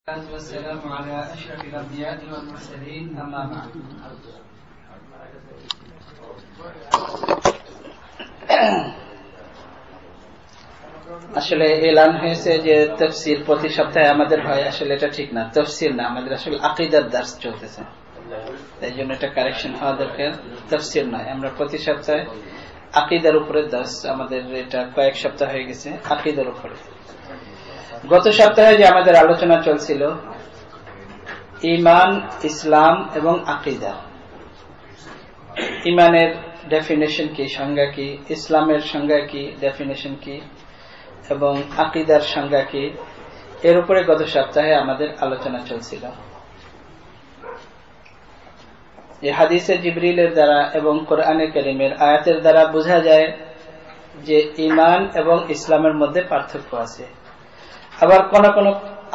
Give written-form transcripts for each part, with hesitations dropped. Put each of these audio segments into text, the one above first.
والسلام على أشرف الأنبياء والمرسلين أما بعد আসলে এলান হয়েছে যে তাফসীর প্রতি সপ্তাহে আমাদের হয়, আসলে এটা ঠিক না, তাফসীর না, আমাদের আসলে আকীদার দার্স চলতেছে, তাই জন্য এটা কারেকশন হওয়া দরকার। তাফসীর নয়, আমরা প্রতি সপ্তাহে আকীদার উপরে দার্স, আমাদের এটা কয়েক সপ্তাহ হয়ে গেছে আকীদার উপরে। গত সপ্তাহে যে আমাদের আলোচনা চলছিল ঈমান, ইসলাম এবং আকীদা, ঈমানের ডেফিনেশন কি, সংজ্ঞা কি, ইসলামের সংজ্ঞা কি, ডেফিনেশন কি, এবং আকীদার সংজ্ঞা কি, এর উপরে গত সপ্তাহে আমাদের আলোচনা চলছিল। এই হাদিসে জিবরিলের দ্বারা এবং কোরআনে কারীমের আয়াতের দ্বারা বোঝা যায় যে ঈমান এবং ইসলামের মধ্যে পার্থক্য আছে। আবার কোন কোন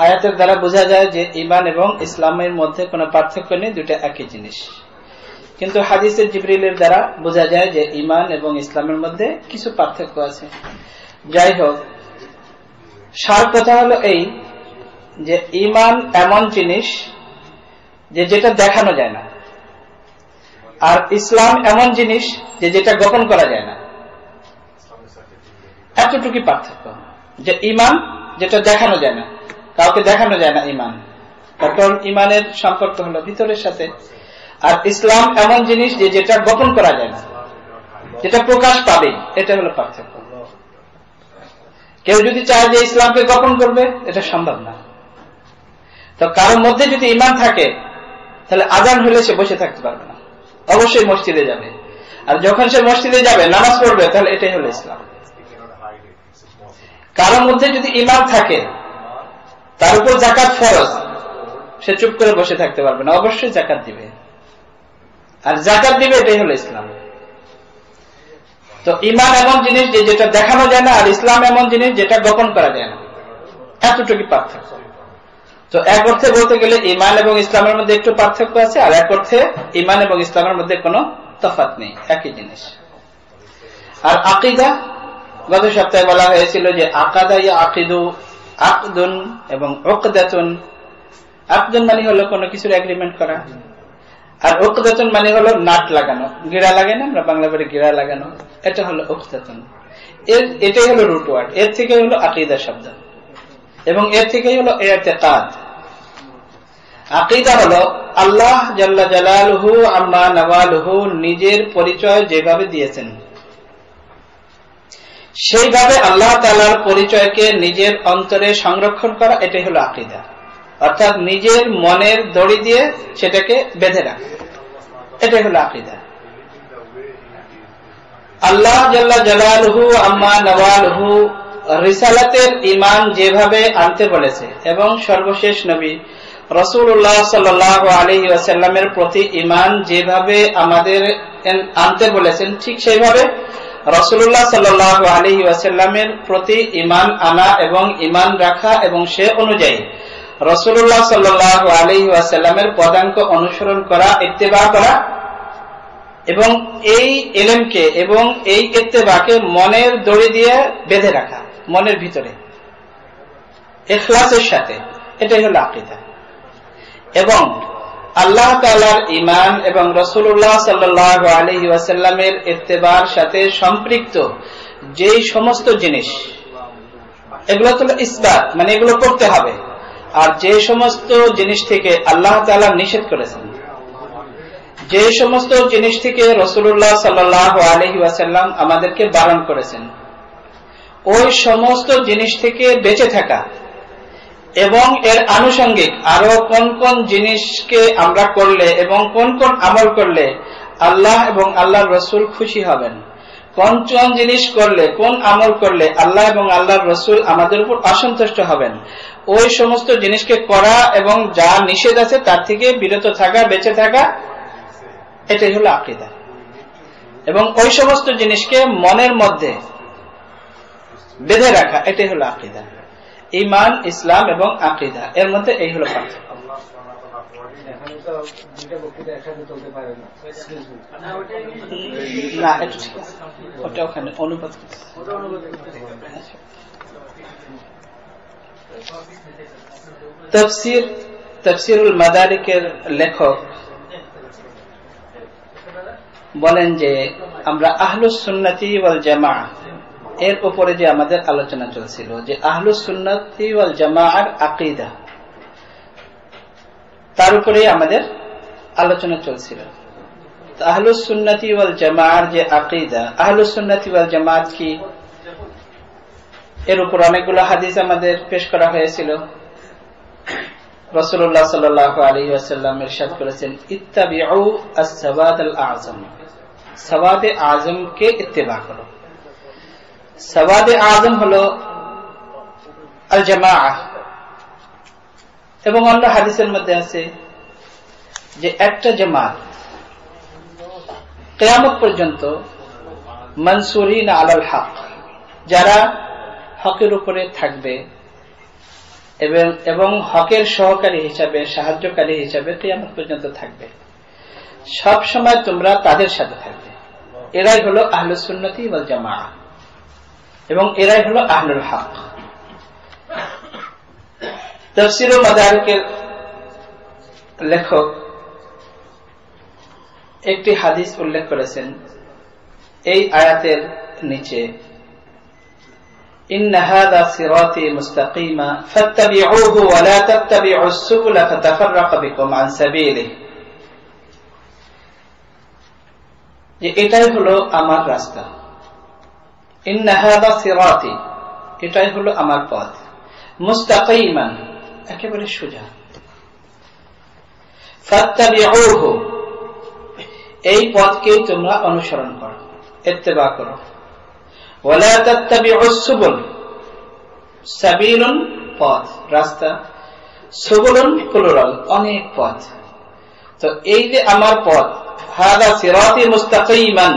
আয়াতের দ্বারা বোঝা যায় যে ঈমান এবং ইসলামের মধ্যে কোনো পার্থক্য নেই, দুটো একই জিনিস। কিন্তু হাদিসে জিবরিলের দ্বারা বোঝা যায় যে ঈমান এবং ইসলামের মধ্যে কিছু পার্থক্য আছে। যাই হোক, সার কথা হলো এই যে ঈমান এমন জিনিস যে যেটা দেখানো যায় না, আর ইসলাম এমন জিনিস যে যেটা গোপন করা যায় না। এতটুকু পার্থক্য, যে ঈমান যেটা দেখানো যায় না, কাউকে দেখানো যায় না ঈমান, তারপর ঈমানের সম্পর্ক হলো ভিতরের সাথে। আর ইসলাম এমন জিনিস যে যেটা গোপন করা যায় না, যেটা প্রকাশ পাবে, এটা হলো পার্থক্য। কেউ যদি চায় যে ইসলামকে গোপন করবে, এটা সম্ভব না। তো কারোর মধ্যে যদি ঈমান থাকে, তাহলে আযান হলে সে বসে থাকতে পারবে না, অবশ্যই মসজিদে যাবে। আর যখন সে মসজিদে যাবে, নামাজ পড়বে, তাহলে এটাই হলো ইসলাম। কারোর মধ্যে যদি ঈমান থাকে, তার উপর যাকাত ফরজ, সে চুপ করে বসে থাকতে পারবে না, অবশ্যই যাকাত দিবে। আর যাকাত দিবে, এটাই হলো ইসলাম। তো ঈমান এমন জিনিস যে যেটা দেখানো যায় না, আর ইসলাম এমন জিনিস যেটা গোপন করা যায় না, এতটুকু পার্থক্য। তো এক অর্থে বলতে গেলে ঈমান এবং ইসলামের মধ্যে একটু পার্থক্য আছে, আর এক অর্থে ঈমান এবং ইসলামের মধ্যে কোনো তফাৎ নেই, একই জিনিস। আর আকীদা, গত সপ্তাহে বলা হয়েছিল যে আকাদা ইয়া আকিদু, আকদুন এবং উকদাতুন। আকদুন মানে হলো কোনো কিছুর এগ্রিমেন্ট করা, আর উকদাতুন মানে হলো নাট লাগানো, গিরা লাগে না, আমরা বাংলা বলে গিরা লাগানো, এটা হলো উকদাতুন। এটাই হলো রুট ওয়ার্ড, এর থেকে হলো আকীদা শব্দ, এবং এর থেকেই হলো ইতিকাদ। আকীদা হলো আল্লাহ জাল্লা জালালুহু আম্মা নাওয়ালুহু নিজের পরিচয় যেভাবে দিয়েছেন, সেইভাবে আল্লাহ তাআলার পরিচয়কে নিজের অন্তরে সংরক্ষণ করা, এটাই হলো আকীদা। অর্থাৎ নিজের মনের দড়ি দিয়ে সেটাকে বেঁধে রাখা, এটাই হলো আকীদা। আল্লাহ জাল্লা জালালুহু আম্মা নাওয়ালুহু রিসালাতের ঈমান যেভাবে আনতে বলেছে, এবং সর্বশেষ নবী রাসূলুল্লাহ সাল্লাল্লাহু আলাইহি ওয়াসাল্লামের প্রতি ঈমান যেভাবে আমাদের আনতে বলেছেন, ঠিক সেইভাবে রাসূলুল্লাহ সাল্লাল্লাহু আলাইহি ওয়াসাল্লামের প্রতি ঈমান আনা এবং ঈমান রাখা, এবং সে অনুযায়ী রাসূলুল্লাহ সাল্লাল্লাহু আলাইহি ওয়াসাল্লামের পদাঙ্ক অনুসরণ করা, ইত্তেবা করা, এবং এই ইলমকে এবং এই ইত্তেবাকে মনের দড়ি দিয়ে বেঁধে রাখা, মনের ভিতরে ইখলাসের সাথে, এটাই হলো আকীদা। এবং আল্লাহ তাআলার ঈমান এবং রাসূলুল্লাহ সাল্লাল্লাহু আলাইহি ওয়াসাল্লামের ইত্তেবার সাথে সম্পৃক্ত যেই সমস্ত জিনিস, এগুলো তো ইসবাত, মানে এগুলো করতে হবে। আর যে সমস্ত জিনিস থেকে আল্লাহ তাআলা নিষেধ করেছেন, যে সমস্ত জিনিস থেকে রাসূলুল্লাহ সাল্লাল্লাহু আলাইহি ওয়াসাল্লাম আমাদেরকে বারণ করেছেন, ওই সমস্ত জিনিস থেকে বেঁচে থাকা, এবং এর আনুষঙ্গিক আরো কোন কোন জিনিসকে আমরা করলে এবং কোন কোন আমল করলে আল্লাহ এবং আল্লাহর রাসূল খুশি হবেন, কোন কোন জিনিস করলে, কোন আমল করলে আল্লাহ এবং আল্লাহর রাসূল আমাদের উপর অসন্তুষ্ট হবেন, ওই সমস্ত জিনিসকে করা এবং যা নিষেধ আছে তার থেকে বিরত থাকা, বেঁচে থাকা, এটাই হলো আকীদা। এবং ওই সমস্ত জিনিসকে মনের মধ্যে বেঁধে রাখা, এটাই হলো আকীদা। ঈমান, ইসলাম এবং আকীদা, এর মধ্যে এই হলো পার্থক্য। না, এটা ঠিক আছে, ওটা ওখানে অনুবাদ করতে। তাফসীরুল মাদারিকের লেখক বলেন যে আমরা আহলুস সুন্নতি ওয়াল জামাআহ এর উপরে যে আমাদের আলোচনা চলছিল, যে আহলুস সুন্নতি ওয়াল জামাআর আকীদা, তার উপরে আমাদের আলোচনা চলছিল। আহলুস সুন্নতি ওয়াল জামাআর যে আকীদা, আহলুস সুন্নতি ওয়াল জামাআত কি, এর উপর অনেকগুলো হাদিস আমাদের পেশ করা হয়েছিল। রাসূলুল্লাহ সাল্লাল্লাহু আলাইহি ওয়াসাল্লাম ইরশাদ করেছেন, ইত্তাবিউ আস-সাওয়াদ আল-আযম, সাওয়াদে আযমকে ইত্তেবা করো। সাওয়াদে আযম হলো আল জামাআহ। এবং অন্য হাদিসের মধ্যে আছে যে একটা জামাত কিয়ামত পর্যন্ত মানসুরিন আলাল হক, যারা হকের উপরে থাকবে এবং হকের সহকারী হিসাবে, সাহায্যকারী হিসাবে কিয়ামত পর্যন্ত থাকবে। সব সময় তোমরা তাদের সাথে থাকবে। এরাই হলো আহলুস সুন্নতি ওয়াল জামাআহ এবং এরাই হলো আহলুল হক। তাফসীরুল মাদারিকের লেখক একটি হাদিস উল্লেখ করেছেন এই আয়াতের নিচে, ইন্না হাযা সিরাতী মুস্তাকিমা ফাত্তাবিউহু ওয়া লা তাত্তাবিউস সুবুলা ফাতাফাররাকা বিকুম আন সাবিলিহি, যে এটাই হলো আমার রাস্তা। ইন্না হাযা সিরাতী, এটাই হলো আমার পথ, মুস্তাকিমান, একেবারে সোজা। ফাত্তাবিউহু, এই পথকেই তোমরা অনুসরণ করো, ইত্তেবা করো। ওয়া লা তাত্তাবিউস সুবুল, সাবিলুন পথ, রাস্তা, সুবুলুন প্লুরাল, অনেক পথ। তো এই যে আমার পথ, হাযা সিরাতী মুস্তাকিমান,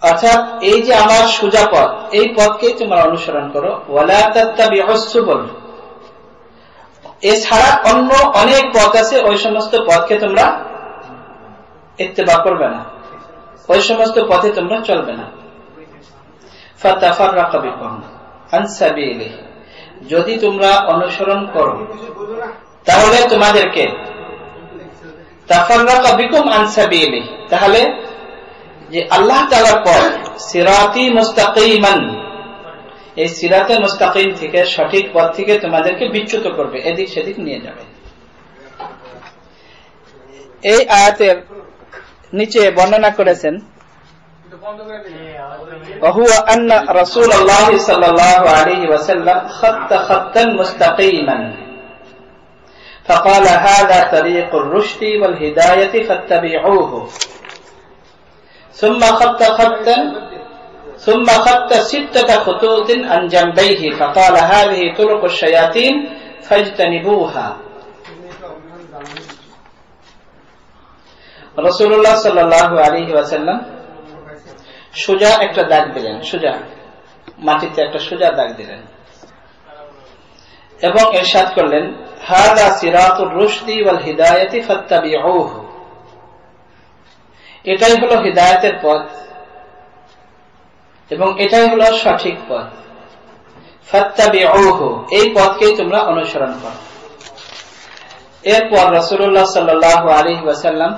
অর্থাৎ এই যে আমার সোজা পথ, এই পথকেই তোমরা অনুসরণ করো। ওয়া লা তাত্তাবিউস সুবুল, এছাড়া অন্য অনেক পথ আছে, ওই সমস্ত পথকে তোমরা ইত্তেবা করবে না, ওই সমস্ত পথে তোমরা চলবে না। ফাতাফাররাকা বিকুম আন সাবিলিহি, যদি তোমরা অনুসরণ করো তাহলে তোমাদেরকে, তাফাররাকা বিকুম আন সাবিলিহি, তাহলে যে আল্লাহ তাআলার পথ সিরাতি মুস্তাকিমান, এই সিরাতে মুস্তাকিম থেকে, সঠিক পথ থেকে তোমাদেরকে বিচ্যুত করবে, এদিক সেদিক নিয়ে যাবে। এই আয়াতের নিচে বর্ণনা করেছেন, وهو أن رسول الله صلى الله عليه وسلم خط خطا مستقيما فقال هذا طريق الرشد والهداية فاتبعوه ثم خط 6 خطوط عن جنبيه فقال هذه طرق الشياطين فاجتنبوها। রাসূলুল্লাহ সাল্লাল্লাহু আলাইহি ওয়াসাল্লাম সোজা একটা দাগ দিলেন, সোজা মাটিতে একটা সোজা দাগ দিলেন এবং ইরশাদ করলেন, হাযা সিরাতুর রুশদি ওয়াল হিদায়াতি ফাত্তাবিউহু, এটাই হলো হিদায়াতের পথ এবং এটাই হলো সঠিক পথ। ফাত্তাবিউহু, এই পথকেই তোমরা অনুসরণ করো। এরপর রাসূলুল্লাহ সাল্লাল্লাহু আলাইহি ওয়াসাল্লাম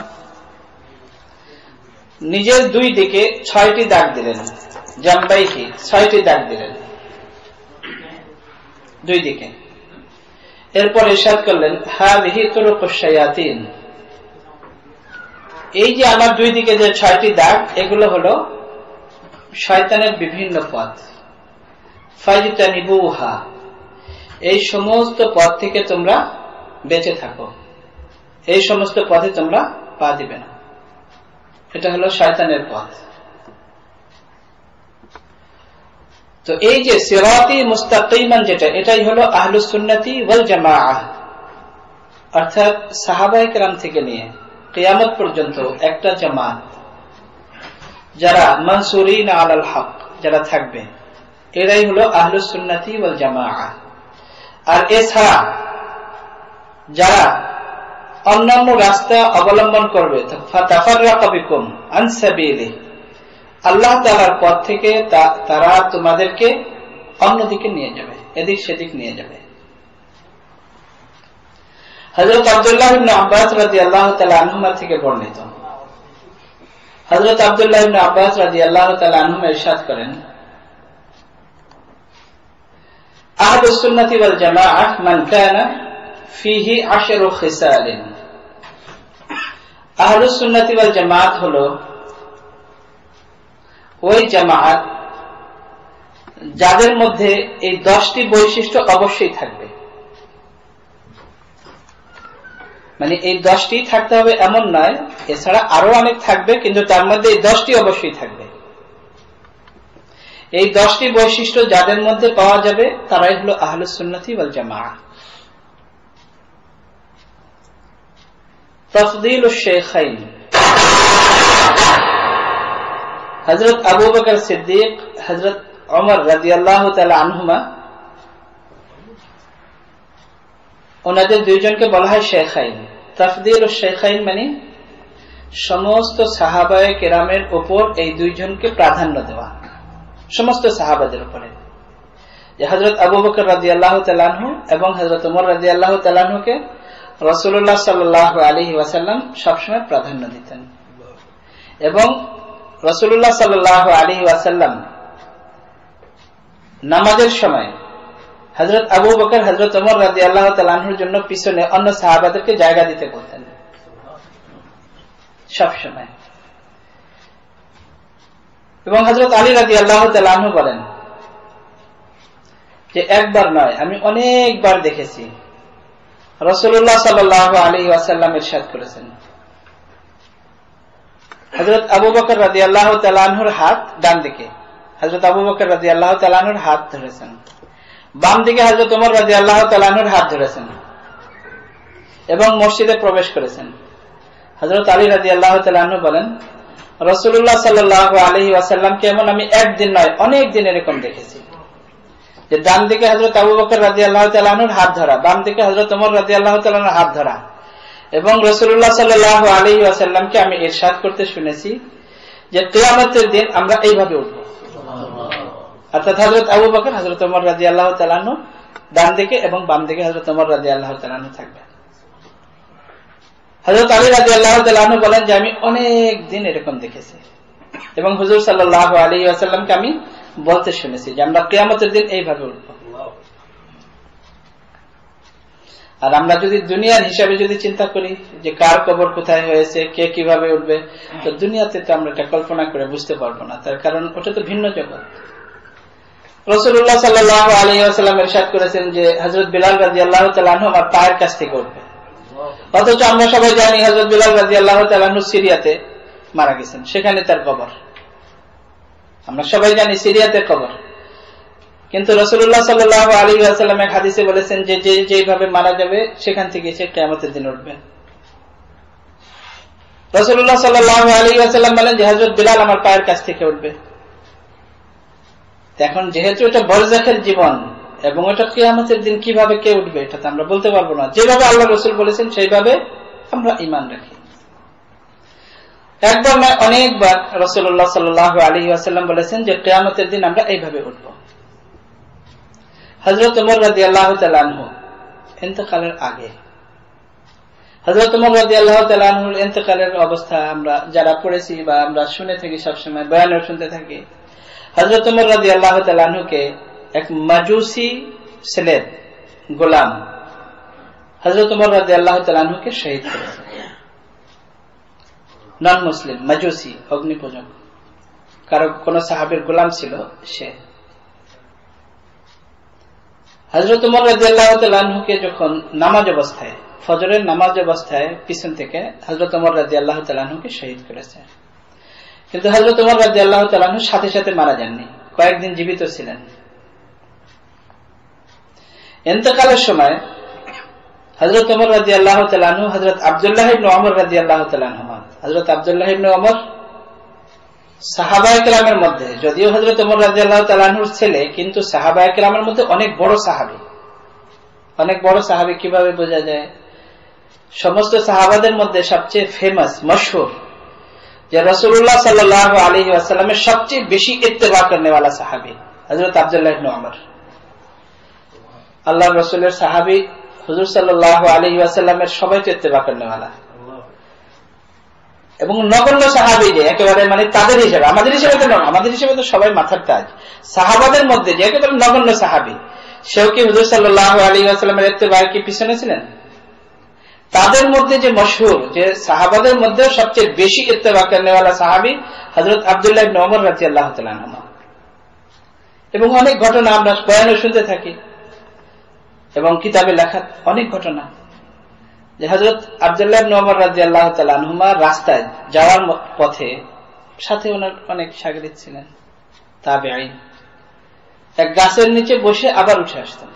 নিজের দুই দিকে 6টি দাগ দিলেন, জামবাইহি 6টি দাগ দিলেন দুই দিকে। এরপর ইরশাদ করলেন, হাযিহি তুরুকুশ শায়াতিন, এই যে আমার দুই দিকে যে 6টি দাগ, এগুলো হলো শয়তানের বিভিন্ন পথ। ফাজতানিবুহা, এই সমস্ত পথ থেকে তোমরা বেঁচে থাকো, এই সমস্ত পথে তোমরা পা দিবে না, এটা হলো শয়তানের পথ। তো এই যে সিরাতি মুস্তাকিমান যেটা, এটাই হলো আহলুস সুন্নতি ওয়াল জামাআহ, অর্থাৎ সাহাবায়ে কেরাম থেকে নিয়ে কিয়ামত পর্যন্ত একটা জামাত, যারা মানসুরিন আলাল হক, যারা থাকবে, এরাই হলো আহলুস সুন্নতি ওয়াল জামাআহ। আর এছাড়া যারা অন্যান্য রাস্তা অবলম্বন করবে, ফাতাফাররাকা বিকুম আন সাবিলিহি, আল্লাহ তাআলার পথ থেকে তারা তোমাদেরকে অন্যদিকে নিয়ে যাবে। এদিক সেদিক নিয়ে যাবে। হযরত আব্দুল্লাহ ইবনে আব্বাস রাদিয়াল্লাহু তাআলা আনহুমা থেকে বর্ণিত, হযরত আব্দুল্লাহ ইবনে আব্বাস রাদিয়াল্লাহু তাআলা আনহুমা ইরশাদ করেন, আহলুস সুন্নাতি ওয়াল জামাআহ মান কানা ফিহি 10 খিসালিন। আহলুস সুন্নাতি ওয়াল জামাআত হলো ওই জামাআত যাদের মধ্যে এই 10টি বৈশিষ্ট্য অবশ্যই থাকবে। মানে এই 10টি থাকতে হবে এমন নয়, এছাড়া আরো অনেক থাকবে, কিন্তু তার মধ্যে এই 10টি অবশ্যই থাকবে। এই 10টি বৈশিষ্ট্য যাদের মধ্যে পাওয়া যাবে তারাই হলো আহলুস সুন্নাতি ওয়াল জামাআহ। তাফদীলুশ শাইখাইন, হযরত আবু বকর সিদ্দিক, হযরত ওমর রাদিয়াল্লাহু তাআলা আনহুমা, ওনাদের দুইজনকে বলা হয় শাইখাইন। তাফদীলুশ শাইখাইন মানে সমস্ত সাহাবায়ে কেরামের উপর এই দুইজনকে প্রাধান্য দেওয়া, সমস্ত সাহাবাদের উপরে। যে হযরত আবু বকর রাদিয়াল্লাহু তাআলা আনহু এবং হযরত ওমর রাদিয়াল্লাহু তাআলা আনহুকে রাসূলুল্লাহ সাল্লাল্লাহু আলাইহি ওয়াসাল্লাম সবসময় প্রাধান্য দিতেন, এবং রাসূলুল্লাহ সাল্লাল্লাহু আলাইহি ওয়াসাল্লাম নামাজের সময় হযরত আবু বকর হযরত ওমর রাদিয়াল্লাহু তাআলা আনহুর জন্য পিছনে অন্য সাহাবাদেরকে জায়গা দিতে বলতেন সব সময়। এবং হযরত আলী রাদিয়াল্লাহু তাআলা আনহু বলেন যে একবার নয়, আমি অনেকবার দেখেছি রাসূলুল্লাহ সাল্লাল্লাহু আলাইহি ওয়াসাল্লাম ইরশাদ করেছেন, হযরত আবু বকর রাদিয়াল্লাহু তাআলা আনহুর হাত ডান দিকে, হযরত আবু বকর রাদিয়াল্লাহু তাআলা আনহুর হাত ধরেছেন, বাম দিকে হযরত ওমর রাদিয়াল্লাহু তাআলা আনহুর হাত ধরেছেন এবং মসজিদে প্রবেশ করেছেন। হযরত আলী রাদিয়াল্লাহু তাআলা আনহু বলেন, রাসূলুল্লাহ সাল্লাল্লাহু আলাইহি ওয়াসাল্লামকে এমন আমি একদিন নয় অনেক দিন এরকম দেখেছি যে ডান দিকে হযরত আবু বকর রাদিয়াল্লাহু তাআলা আনহুর হাত ধরা, বাম দিকে হযরত ওমর রাদিয়াল্লাহু তাআলা আনহুর হাত ধরা, এবং রাসূলুল্লাহ সাল্লাল্লাহু আলাইহি ওয়াসাল্লামকে আমি ইরশাদ করতে শুনেছি যে কিয়ামতের দিন আমরা এইভাবে উঠব। অর্থাৎ হযরত আবু বকর হযরত ওমর রাদিয়াল্লাহু তাআলা আনহু ডান দিকে এবং বাম দিকে হযরত ওমর রাদিয়াল্লাহু তাআলা আনহু থাকবে। হযরত আলী রাদিয়াল্লাহু তাআলা আনহু বলেন যে আমি অনেক দিন এরকম দেখেছি এবং হুজুর সাল্লাল্লাহু আলাইহি ওয়াসাল্লামকে আমি বলতে শুনেছি যে আমরা কিয়ামতের দিন এইভাবে উঠব। আর আমরা যদি দুনিয়ার হিসাবে যদি চিন্তা করি যে কার কবর কোথায় হয়েছে, কে কিভাবে উঠবে, তো দুনিয়াতে তো আমরা এটা কল্পনা করে বুঝতে পারবো না, তার কারণ ওটা তো ভিন্ন জগৎ। রাসূলুল্লাহ সাল্লাল্লাহু আলাইহি ওয়াসাল্লাম ইরশাদ করেছেন যে হযরত বিলাল রাদিয়াল্লাহু তাআলা আনহু আমার পায়ের কাছ থেকে উঠবে, অথচ আমরা সবাই জানি হযরত বিলাল রাদিয়াল্লাহু তাআলা আনহু সিরিয়াতে মারা গেছেন, সেখানে তার কবর, আমরা সবাই জানি সিরিয়াতে কবর। কিন্তু রাসূলুল্লাহ সাল্লাল্লাহু আলাইহি ওয়াসাল্লাম এক হাদিসে বলেছেন যে যেভাবে মারা যাবে সেখান থেকে সে কিয়ামতের দিন উঠবে। রাসূলুল্লাহ সাল্লাল্লাহু আলাইহি ওয়াসাল্লাম বলেন যে হযরত বিলাল আমার পায়ের কাছ থেকে উঠবে। এখন যেহেতু এটা বরজাখের জীবন এবং এটা কিয়ামতের দিন কিভাবে কে উঠবে এটা তো আমরা বলতে পারবো না, যেভাবে আল্লাহ রাসূল বলেছেন সেইভাবে আমরা ঈমান রাখি। একবার নয় অনেকবার রাসূলুল্লাহ সাল্লাল্লাহু আলাইহি ওয়াসাল্লাম বলেছেন যে কিয়ামতের দিন আমরা এইভাবে উঠব। হযরত ওমর রাদিয়াল্লাহু তাআলা আনহু ইন্তেকালের আগে, হযরত ওমর রাদিয়াল্লাহু তাআলা আনহুর ইন্তেকালের অবস্থা আমরা যারা পড়েছি বা আমরা শুনে থাকি, সবসময় বয়ানে শুনতে থাকি, হযরত ওমর রাদিয়াল্লাহু তাআলা আনহুকে এক মাজুসি ছেলে গোলাম হযরত ওমর রাদিয়াল্লাহু তাআলা আনহুকে শহীদ করেছে। নন মুসলিম মাজুসি, অগ্নিপূজক, কারো কোন সাহাবীর গোলাম ছিল সে। হযরত ওমর রাদিয়াল্লাহু তাআলা আনহুকে যখন নামাজ অবস্থায়, ফজরের নামাজ অবস্থায় পিছন থেকে হযরত ওমর রাদিয়াল্লাহু তাআলা আনহুকে শহীদ করেছে। কিন্তু হযরত ওমর রাদিয়াল্লাহু তাআলা আনহু সাথে সাথে মারা যাননি, কয়েকদিন জীবিত ছিলেন। ইন্তেকালের সময় হযরত ওমর রাদিয়াল্লাহু তাআলা আনহু হযরত আব্দুল্লাহ ইবনে ওমর রাদিয়াল্লাহু তাআলা আনহু, হযরত আব্দুল্লাহ ইবনে ওমর সাহাবায়ে কেরামের মধ্যে, যদিও হযরত ওমর রাদিয়াল্লাহু তাআলা আনহুর ছেলে, কিন্তু সাহাবায়ে কেরামের মধ্যে অনেক বড় সাহাবী। অনেক বড় সাহাবী কিভাবে বোঝা যায়? সমস্ত সাহাবাদের মধ্যে সবচেয়ে ফেমাস, মশহুর, যে রাসূলুল্লাহ সাল্লাল্লাহু আলাইহি ওয়াসাল্লামের সবচেয়ে বেশি ইত্তেবা করনে वाला সাহাবী হযরত আব্দুল্লাহ ইবনে ওমর। আল্লাহ রসুলের সাহাবী হুজুর সাল্লাল্লাহু আলাইহি ওয়াসাল্লামের সবাই তো ইত্তেবা করেনওয়ালা, এবং নগণ্য সাহাবী যে একেবারে মানে তাদের হিসেবে, আমাদের হিসেবে তো নয়, আমাদের হিসেবে তো সবাই মাথার তাজ। সাহাবাদের মধ্যে যে একেবারে নগণ্য সাহাবী, সেও কি হুজুর সাল্লাল্লাহু আলাইহি ওয়াসাল্লামের ইত্তেবার কি পিছনে ছিলেন? তাদের মধ্যে যে মশহুর, যে সাহাবাদের মধ্যে সবচেয়ে বেশি ইত্তেবা করেনওয়ালা সাহাবী হযরত আব্দুল্লাহ ইবনে ওমর রাদিয়াল্লাহু তাআলা আনহু। এবং অনেক ঘটনা আমরা বয়ানে শুনতে থাকি এবং কিতাবে লেখা অনেক ঘটনা, যে হযরত আব্দুল্লাহ ইবনে ওমর রাদিয়াল্লাহু তাআলা আনহুমা রাস্তায় যাওয়ার পথে সাথে ওনার অনেক শাগির্দ ছিলেন, তাবেঈন, এক গাছের নিচে বসে আবার উঠে আসতেন।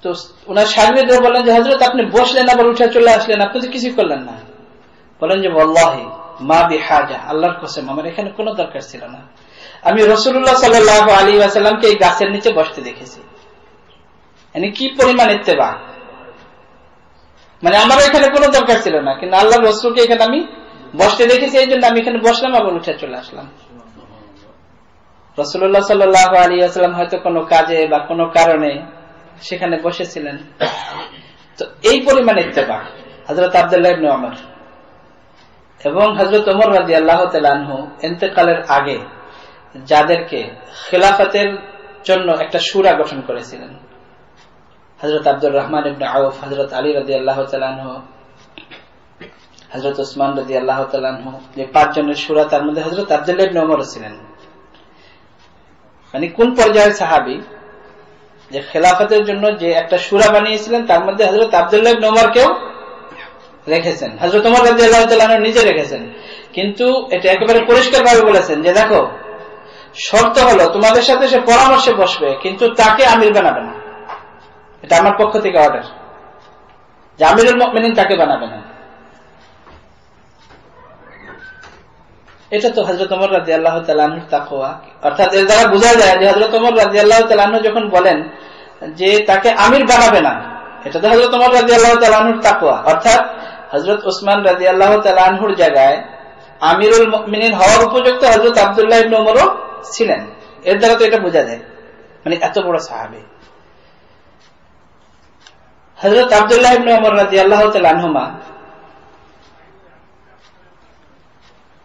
তো ওনার শাগির্দরা বলেন যে হযরত আপনি বসলেন আবার উঠে চলে আসলেন, আপনি তো কিছু করলেন না। বলেন যে ওয়াল্লাহি মা বিহাজা, আল্লাহর কসম আমার এখানে কোনো দরকার ছিল না, আমি রাসূলুল্লাহ সাল্লাল্লাহু আলাইহি ওয়াসাল্লামকে এই গাছের নিচে বসতে দেখেছি। মানে কি পরিমাণ ইত্তেবা, মানে আমার এখানে কোনো দরকার ছিল না, কিন্তু আল্লাহর রাসূলকে এখানে আমি বসতে দেখেছি, এই জন্য আমি এখানে বসলাম আবার উঠে চলে আসলাম। রাসূলুল্লাহ সাল্লাল্লাহু আলাইহি ওয়াসাল্লাম হয়তো কোনো কাজে বা কোনো কারণে সেখানে বসেছিলেন। তো এই পরিমাণ ইত্তেবা হযরত আব্দুল্লাহ ইবনে ওমর এবং হযরত ওমর রাদিয়াল্লাহু তাআলা আনহু ইন্তেকালের আগে যাদেরকে খেলাফতের জন্য একটা শুরা গঠন করেছিলেন, হযরত আব্দুর রহমান ইবনে আউফ, হযরত আলী রাদিয়াল্লাহু তাআলা আনহু, হযরত উসমান রাদিয়াল্লাহু তাআলা আনহু, যে 5 জনের শুরা, তার মধ্যে হযরত আব্দুল্লাহ ইবনে ওমর ছিলেন। মানে কোন পর্যায়ের সাহাবী যে খেলাফতের জন্য যে একটা শুরা বানিয়েছিলেন, তার মধ্যে হযরত আব্দুল্লাহ ইবনে ওমরকেও রেখেছেন, হযরত ওমর রাদিয়াল্লাহু তাআলা আনহু নিজে রেখেছেন। কিন্তু এটা একেবারে পরিষ্কারভাবে বলেছেন যে দেখো, শর্ত হলো তোমাদের সাথে সে পরামর্শে বসবে, কিন্তু তাকে আমির বানাবে না। এটা আমার পক্ষ থেকে অর্ডার, যে আমিরুল মুমিনিন তাকে বানাবে না। এটা তো হযরত ওমর রাদিয়াল্লাহু তাআলা আনহুর তাকওয়া। অর্থাৎ এর দ্বারা বোঝা যায় যে হযরত ওমর রাদিয়াল্লাহু তাআলা আনহু যখন বলেন যে তাকে আমির বানাবে না, এটা তো হযরত ওমর রাদিয়াল্লাহু তাআলা আনহুর তাকওয়া। অর্থাৎ হযরত উসমান রাদিয়াল্লাহু তাআলা আনহুর জায়গায় আমিরুল মুমিনিন হওয়ার উপযুক্ত হযরত আব্দুল্লাহ ইবনে ওমরও ছিলেন। এর দ্বারা তো এটা বোঝা যায়, মানে এত বড় সাহাবী। হযরত আব্দুল্লাহ ইবনে ওমর রাদিয়াল্লাহু তাআলা আনহুমা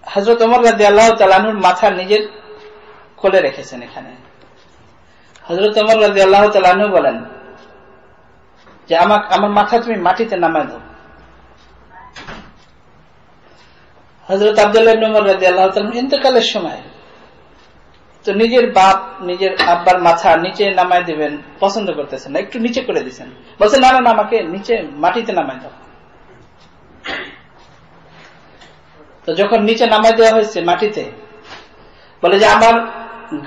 হযরত ওমর রাদিয়াল্লাহু তাআলা আনহুর মাথা নিজের কোলে রেখেছেন। এখানে হযরত ওমর রাদিয়াল্লাহু তাআলা আনহু বলেন যে আমার মাথা তুমি মাটিতে নামায় দাও। হযরত আব্দুল্লাহ ইবনে ওমর রাদিয়াল্লাহু তাআলা ইন্তেকালের সময় তো নিজের বাপ, নিজের আব্বার মাথা নিচে নামায় দিবেন পছন্দ করতেছেন না, একটু নিচে করে দিচ্ছেন, বলছেন না না আমাকে নিচে মাটিতে নামায় দাও। তো যখন নিচে নামায় দেওয়া হয়েছে মাটিতে, বলে যে আমার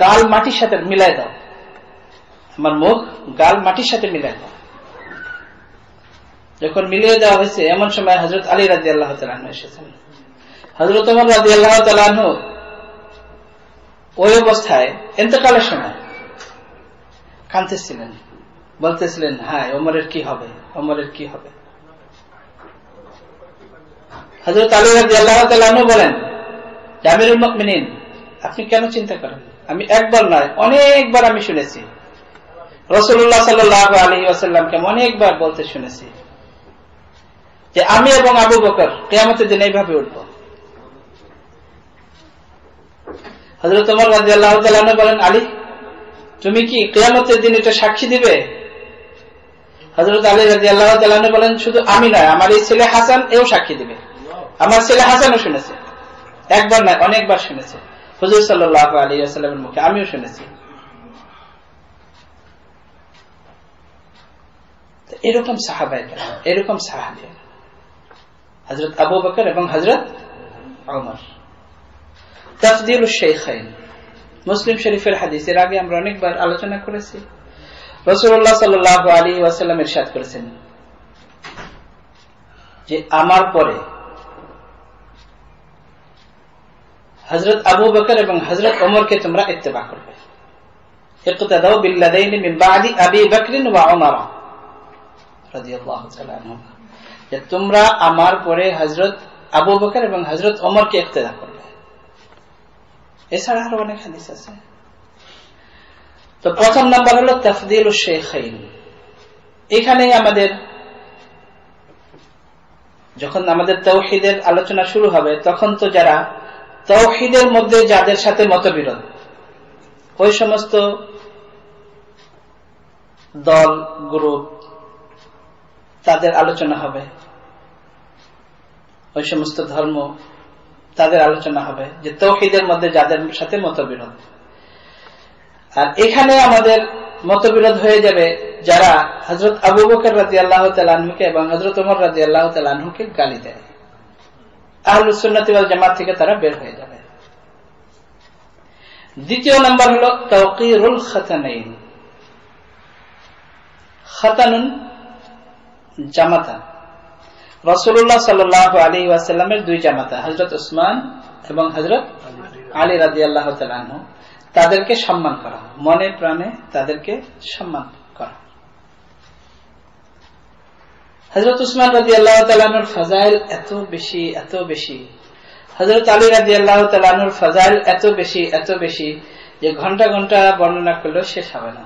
গাল মাটির সাথে মিলাই দাও, আমার মুখ গাল মাটির সাথে মিলাই দাও। যখন মিলিয়ে দেওয়া হয়েছে, এমন সময় হযরত আলী রাদিয়াল্লাহু তাআলা আনহু এসেছেন। হযরত ওমর রাদিয়াল্লাহু তাআলা আনহু ওই অবস্থায় ইন্তেকালের সময় কাঁদতেছিলেন, বলতেছিলেন হায় ওমরের কি হবে, ওমরের কি হবে। হযরত আলী রাদিয়াল্লাহু তাআলা আনহু বলেন যে আমিরুল মুমিনিন আপনি কেন চিন্তা করেন, আমি একবার নয় অনেকবার আমি শুনেছি রাসূলুল্লাহ সাল্লাল্লাহু আলাইহি ওয়াসাল্লামকে অনেকবার বলতে শুনেছি যে আমি এবং আবু বকর কিয়ামতের দিন এইভাবে উঠব। হযরত ওমর রাদিয়াল্লাহু তাআলা আনহু বলেন আলী তুমি কি কিয়ামতের দিন এটা সাক্ষী দিবে? হযরত আলী রাদিয়াল্লাহু তাআলা আনহু বলেন শুধু আমি নয়, আমার এই ছেলে হাসান এও সাক্ষী দিবে। আমার ছেলে হাসানও শুনেছে, একবার নয় অনেকবার শুনেছে হুজুর সাল্লাল্লাহু আলাইহি ওয়াসাল্লামের মুখে, আমিও শুনেছি। এরকম সাহাবায়ে কেরাম, এরকম সাহাবী হযরত আবু বকর এবং হযরত ওমর। তাফদীলুশ শাইখাইন, মুসলিম শরীফের হাদিস, এর আগে আমরা অনেকবার আলোচনা করেছি। রাসূলুল্লাহ সাল্লাল্লাহু আলাইহি ওয়াসাল্লাম ইরশাদ করেছেন যে আমার পরে হযরত আবু বকর এবং হযরত ওমরকে তোমরা ইত্তেবা করবে। ইক্তাদাউ বিল্লাযাইনি মিন বাদি আবি বকর ওয়া ওমর রাদিয়াল্লাহু তাআলা আনহু, যে তোমরা আমার পরে হযরত আবু বকর এবং হযরত ওমরকে ইক্তেদা করবে। এছাড়া আরো অনেক হাদিস আছে। তো প্রথম নাম্বার হলো তাফদীলুশ শাইখাইন। এখানে আমাদের যখন আমাদের তাওহীদের আলোচনা শুরু হবে, তখন তো যারা তাওহীদের মধ্যে যাদের সাথে মতবিরোধ, ওই সমস্ত দল গ্রুপ তাদের আলোচনা হবে, ওই সমস্ত ধর্ম তাদের আলোচনা হবে যে তাওহীদের মধ্যে যাদের সাথে মতবিরোধ। আর এখানে আমাদের মতবিরোধ হয়ে যাবে যারা হযরত আবু বকর রাদিয়াল্লাহু তাআলা আনহুকে এবং হযরত ওমর রাদিয়াল্লাহু তাআলা আনহুকে গালি দেয়। আহলুস সুন্নাত ওয়াল জামাত থেকে তারা বের হয়ে যাবে। দ্বিতীয় নাম্বার হলো তাওকীরুল খাতানাইন। খাতানুন জামাতা, রাসূলুল্লাহ সাল্লাল্লাহু আলাইহি ওয়াসাল্লামের দুই জামাতা হযরত উসমান এবং হযরত আলী রাদিয়াল্লাহু তাআলা আনহু, তাদেরকে সম্মান করা, মনে প্রাণে তাদেরকে সম্মান করা। হযরত উসমান রাদিয়াল্লাহু তাআলা আনহুর ফাজাইল এত বেশি এত বেশি, হযরত আলী রাদিয়াল্লাহু তাআলা আনহুর ফাজাইল এত বেশি এত বেশি যে ঘন্টা ঘন্টা বর্ণনা করলেও শেষ হবে না।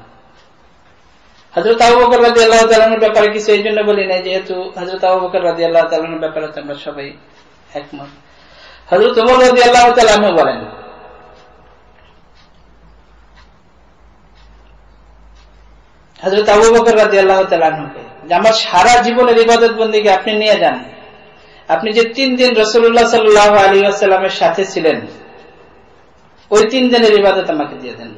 হযরত আবু বকর রাদিয়াল্লাহু তাআলা আনহুর ব্যাপারে কিছু এই জন্য বলি না, যেহেতু হযরত আবু বকর রাদিয়াল্লাহু তাআলা আনহুর ব্যাপারে আমরা সবাই একমত। হযরত ওমর রাদিয়াল্লাহু তাআলা আনহু বলেন, হযরত আবু বকর রাদিয়াল্লাহু তাআলা আনহুকে, যে আমার সারা জীবনের ইবাদত বন্দেগী আপনি নিয়ে যান, আপনি যে 3 দিন রাসূলুল্লাহ সাল্লাল্লাহু আলাইহি ওয়াসাল্লামের সাথে ছিলেন, ওই 3 দিনের ইবাদত আমাকে দিয়ে দেন।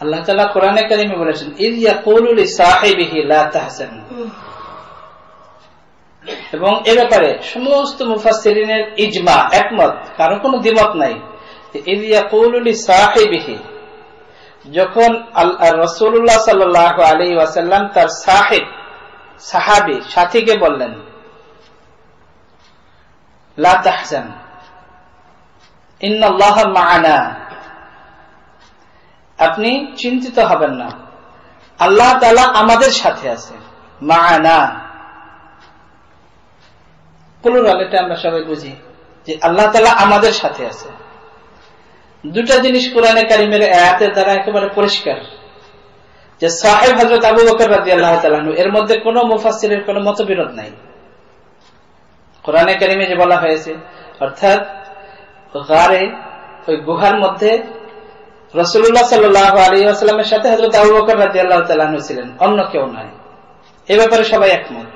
আল্লাহ তাআলা কোরআনে কারিমে বলেছেন, ইয ইয়াকুলু লিসাহিবিহি লা তাহজান। এবং এ ব্যাপারে সমস্ত মুফাসসিরিনের ইজমা, একমত, কারো কোনো দ্বিমত নাই। ইয ইয়াকুলু লিসাহিবিহি, যখন রাসূলুল্লাহ সাল্লাল্লাহু আলাইহি ওয়াসাল্লাম তার সাহাবী সাথীকে বললেন লা তাহজান ইন্নাল্লাহা মা'ানা, আপনি চিন্তিত হবেন না, আল্লাহ তাআলা আমাদের সাথে আছে। মা'ানা প্লুরাল, এটা আমরা সবাই বুঝি যে আল্লাহ তাআলা আমাদের সাথে আছে। দুটা জিনিস কোরআনে কারিমের আয়াতের দ্বারা একেবারে পরিষ্কার, যে সাহেব হযরত আবু বকর রাদিয়াল্লাহু তাআলা আনহু, এর মধ্যে কোনো মুফাসসিরের কোনো মতবিরোধ নাই। কোরআনে কারিমে যে বলা হয়েছে, অর্থাৎ গারে, ওই গুহার মধ্যে রাসূলুল্লাহ সাল্লাল্লাহু আলাইহি ওয়াসাল্লামের সাথে হযরত আবু বকর রাদিয়াল্লাহু তাআলা আনহু ছিলেন, অন্য কেউ নয়। এই ব্যাপারে সবাই একমত।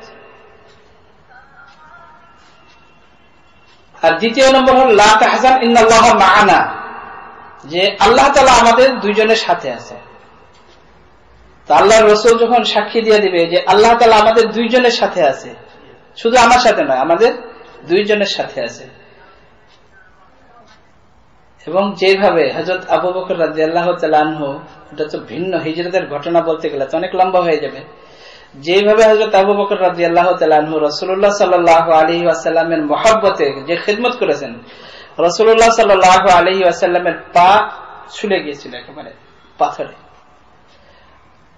আর দ্বিতীয় নম্বর হল লা তাহজান ইন্নাল্লাহা মা'ানা, যে আল্লাহ তাআলা আমাদের দুইজনের সাথে আছে। তো আল্লাহর রাসূল যখন সাক্ষী দিয়ে দিবে যে আল্লাহ তাআলা আমাদের দুইজনের সাথে আছে, শুধু আমার সাথে নয়, আমাদের দুইজনের সাথে আছে। এবং যেভাবে হযরত আবু বকর রাদিয়াল্লাহু তাআলা আনহু, এটা তো ভিন্ন হিজরতের ঘটনা, বলতে গেলে তো অনেক লম্বা হয়ে যাবে। যেভাবে হযরত আবু বকর রাদিয়াল্লাহু তাআলা আনহু রাসূলুল্লাহ সাল্লাল্লাহু আলাইহি ওয়াসাল্লামের মহব্বতে যে খিদমত করেছেন, রাসূলুল্লাহ সাল্লাল্লাহু আলাইহি ওয়াসাল্লামের পা ছুলে গিয়েছিল একেবারে পাথরে,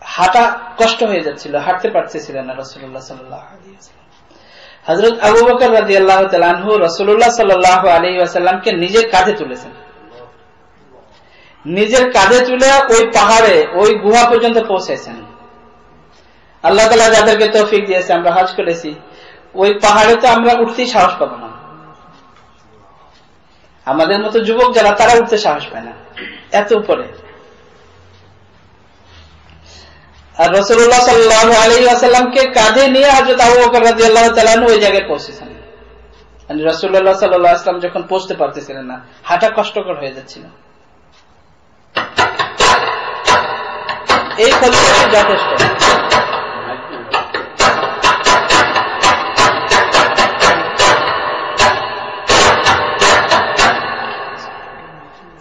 হাঁটা কষ্ট হয়ে যাচ্ছিল, হাঁটতে পারতেছিলেন না রাসূলুল্লাহ সাল্লাল্লাহু আলাইহি ওয়াসাল্লাম। হযরত আবু বকর রাদিয়াল্লাহু তাআলা আনহু রাসূলুল্লাহ সাল্লাল্লাহু আলাইহি ওয়াসাল্লামকে নিজের কাঁধে তুলেছেন, নিজের কাঁধে তুলে ওই পাহাড়ে, ওই গুহা পর্যন্ত পৌঁছেছেন। আল্লাহ তাআলা যাদেরকে তৌফিক দিয়েছে, আমরা হজ করেছি, ওই পাহাড়ে তো আমরা উঠতেই সাহস পাবো না। আমাদের মতো যুবক যারা, তারা উঠতে সাহস পায় না, এত উপরে। আর রাসূলুল্লাহ সাল্লাল্লাহু আলাইহি ওয়াসাল্লামকে কাঁধে নিয়ে হযরত আবু বকর রাদিয়াল্লাহু তাআলা আনহু ওই জায়গায় পৌঁছেছেন। আর রাসূলুল্লাহ সাল্লাল্লাহু আলাইহি ওয়াসাল্লাম যখন পৌঁছতে পারতেছিলেন না, হাঁটা কষ্টকর হয়ে যাচ্ছিল। এই ফজিলত যথেষ্ট।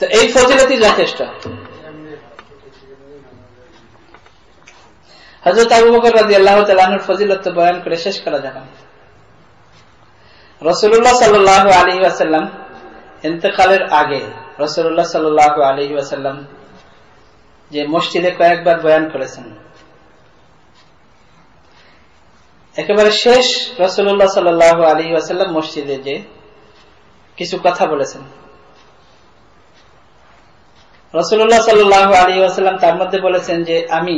তো এই ফজিলতই যথেষ্ট। হযরত আবু বকর রাদিয়াল্লাহু তাআলা আনহুর ফজিলত বয়ান করে শেষ করা যাবে না। রাসূলুল্লাহ সাল্লাল্লাহু আলাইহি ওয়াসাল্লাম ইন্তেকালের আগে রাসূলুল্লাহ সাল্লাল্লাহু আলাইহি ওয়াসাল্লাম যে মসজিদে কয়েকবার বয়ান করেছেন, একেবারে শেষ রাসূলুল্লাহ সাল্লাল্লাহু আলাইহি ওয়াসাল্লাম মসজিদে যে কিছু কথা বলেছেন, রাসূলুল্লাহ সাল্লাল্লাহু আলাইহি ওয়াসাল্লাম তার মধ্যে বলেছেন যে আমি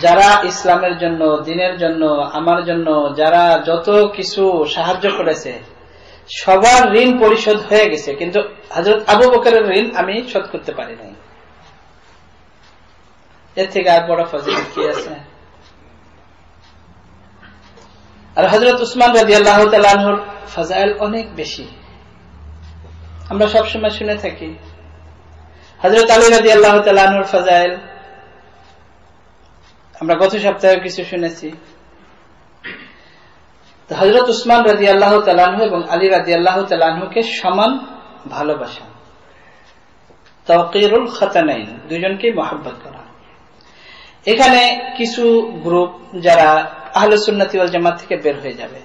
যারা ইসলামের জন্য, দ্বীনের জন্য, আমার জন্য যারা যত কিছু সাহায্য করেছে সবার ঋণ পরিশোধ হয়ে গেছে, কিন্তু হযরত আবু বকরের ঋণ আমি শোধ করতে পারি নাই। এর থেকে আর বড় ফজিলত কি আছে? আর হযরত উসমান রাদিয়াল্লাহু তাআলা আনহুর ফাজাইল অনেক বেশি, আমরা সবসময় শুনে থাকি। হযরত আলী রাদিয়াল্লাহু তাআলা আনহুর ফাজাইল আমরা গত সপ্তাহে কিছু শুনেছি। তো হযরত উসমান রাদিয়াল্লাহু তাআলা আনহু এবং আলী রাদিয়াল্লাহু তাআলা আনহুকে সমান ভালোবাসা, তাওকীরুল খাতানাইন, দুইজনকে মহব্বত করা। এখানে কিছু গ্রুপ যারা আহলুস সুন্নাতি ওয়াল জামাত থেকে বের হয়ে যাবে,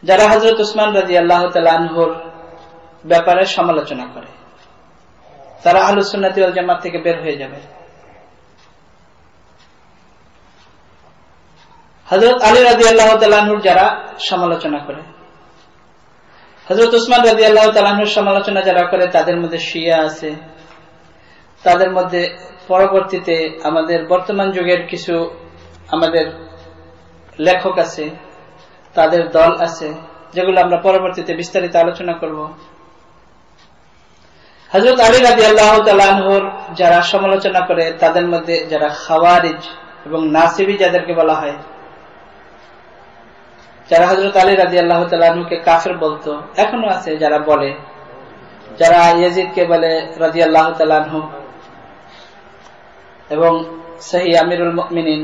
যারা হযরত উসমান রাদিয়াল্লাহু তাআলা আনহুর ব্যাপারে সমালোচনা করে, তারা আহলুস সুন্নাতি ওয়াল জামাত থেকে বের হয়ে যাবে। হযরত আলী রাদিয়াল্লাহু তাআলা আনহুর যারা সমালোচনা করে, হযরত উসমান রাদিয়াল্লাহু তাআলা আনহুর সমালোচনা যারা করে, তাদের মধ্যে শিয়া আছে, তাদের মধ্যে পরবর্তীতে আমাদের বর্তমান যুগের কিছু আমাদের লেখক আছে, তাদের দল আছে, যেগুলো আমরা পরবর্তীতে বিস্তারিত আলোচনা করব। হযরত আলী রাদিয়াল্লাহু তাআলা আনহুর যারা সমালোচনা করে, তাদের মধ্যে যারা খাওয়ারিজ এবং নাসিবী যাদেরকে বলা হয়, যারা হযরত আলী রাদিয়াল্লাহু তাআলা আনহুকে কাফের বলতো, এখনো আছে যারা বলে, যারা ইয়াজিদকে বলে রাদিয়াল্লাহু তাআলা আনহু এবং সহি আমিরুল মুমিনিন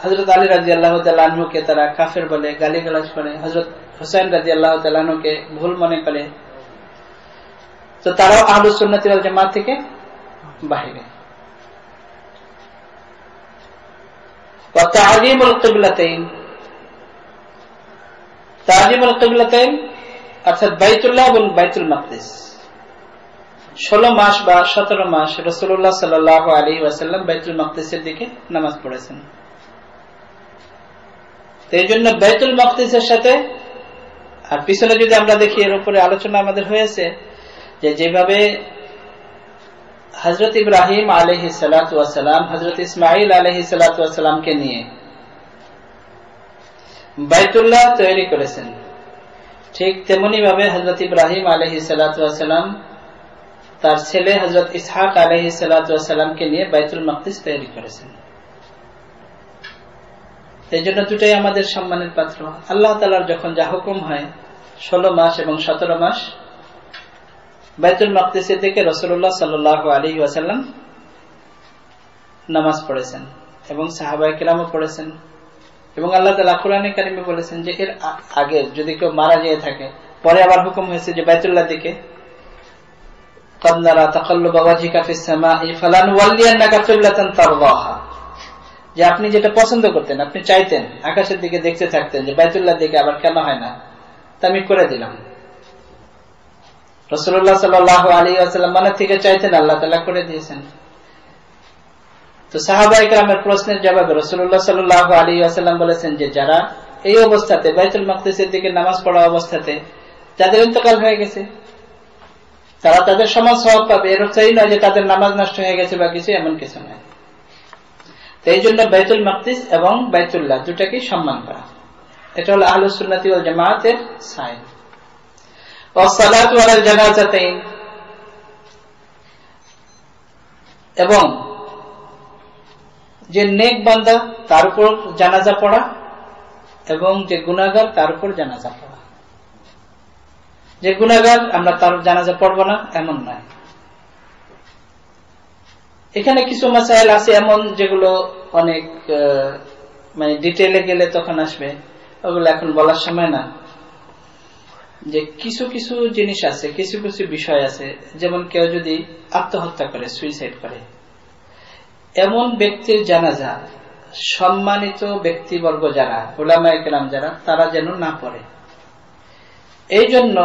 হযরত আলী রাদিয়াল্লাহু তাআলা আনহুকে তারা কাফের বলে, গালিগালাজ করে, হযরত হুসাইন রাদিয়াল্লাহু তাআলা আনহুকে ভুল মনে করে, তো তারাও আহলুস সুন্নাতি ওয়াল জামাত থেকে বাহিরে। ওয়া তা'যীমুল কিবলাতাইন, তা'যীমুল কিবলাতাইন অর্থাৎ বাইতুল্লাহ এবং বাইতুল মাকদিস, 16 মাস বা 17 মাস রাসূলুল্লাহ সাল্লাল্লাহু আলাইহি ওয়াসাল্লাম বাইতুল মাকদিসের দিকে নামাজ পড়েছেন। তো এই জন্য বাইতুল মাকদিসের সাথে, আর পিছনে যদি আমরা দেখি এর উপরে আলোচনা আমাদের হয়েছে যে যেভাবে হযরত ইব্রাহিম আলাইহিস সালাতু ওয়াস সালাম হযরত ইসমাঈল আলাইহিস সালাতু ওয়াস সালামকে নিয়ে বাইতুল্লাহ তৈরি করেছেন, ঠিক তেমনি ভাবে হযরত ইব্রাহিম আলাইহিস সালাতু ওয়াস সালাম তার ছেলে হযরত ইসহাক আলাইহিস সালাতু ওয়াস সালামকে নিয়ে বাইতুল মাকদিস তৈরি করেছেন। এই জন্য দুটাই আমাদের সম্মানের পাত্র। আল্লাহ তাআলার যখন যা হুকুম হয় 16 মাস এবং 17 মাস বাইতুল মাকদিসের দিকে রাসূলুল্লাহ সাল্লাল্লাহু আলাইহি ওয়াসাল্লাম নামাজ পড়েছেন এবং সাহাবায়ে কেরামও পড়েছেন। এবং আল্লাহ তাআলা কোরআনে কারিমে বলেছেন যে এর আগে যদি কেউ মারা যেয়ে থাকে, পরে আবার হুকুম হয়েছে যে বাইতুল্লাহ দিকে قد نرى تقلب وجهك في السماء فلنولينك قبلة ترضاها, যে আপনি যেটা পছন্দ করতেন, আপনি চাইতেন আকাশের দিকে দেখতে থাকতেন যে বাইতুল্লাহ দিকে আবার কেন হয় না, তা আমি করে দিলাম। রাসূলুল্লাহ সাল্লাল্লাহু আলাইহি ওয়াসাল্লাম মনে থেকে চাইতেন, আল্লাহ তাআলা করে দিয়েছেন। তো সাহাবায়ে কেরামের প্রশ্নের জবাবে রাসূলুল্লাহ সাল্লাল্লাহু আলাইহি ওয়াসাল্লাম বলেছেন যে যারা এই অবস্থাতে বাইতুল মাকদিসের দিকে নামাজ পড়া অবস্থাতে যাদের ইন্তেকাল হয়ে গেছে, তারা তাদের সমান সওয়াব পাবে, এর অর্থ এই নয় যে তাদের নামাজ নষ্ট হয়ে গেছে বা কিছু, এমন কিছু নয়। তো এই জন্য বাইতুল মাকদিস এবং বাইতুল্লাহ দুটাকেই সম্মান করা, এটা হলো আহলুস সুন্নাতি ওয়াল জামাতের সাইন। ওয়াস সালাতু আলাল জানাজাতাইন, এবং যে নেক বান্দা তার উপর জানাজা পড়া এবং যে গুনাহগার তার উপর জানাজা পড়া। যে গুনাহগার আমরা তার জানাজা পড়ব না এমন নয়। এখানে কিছু মাসাইল আছে এমন যেগুলো অনেক মানে ডিটেইলে গেলে তখন আসবে, ওগুলো এখন বলার সময় না। যে কিছু কিছু জিনিস আছে, কিছু কিছু বিষয় আছে, যেমন কেউ যদি আত্মহত্যা করে, সুইসাইড করে, এমন ব্যক্তির জানাজা সম্মানিত ব্যক্তিবর্গ যারা উলামায়ে কেরাম যারা, তারা যেন না পড়ে। এই জন্য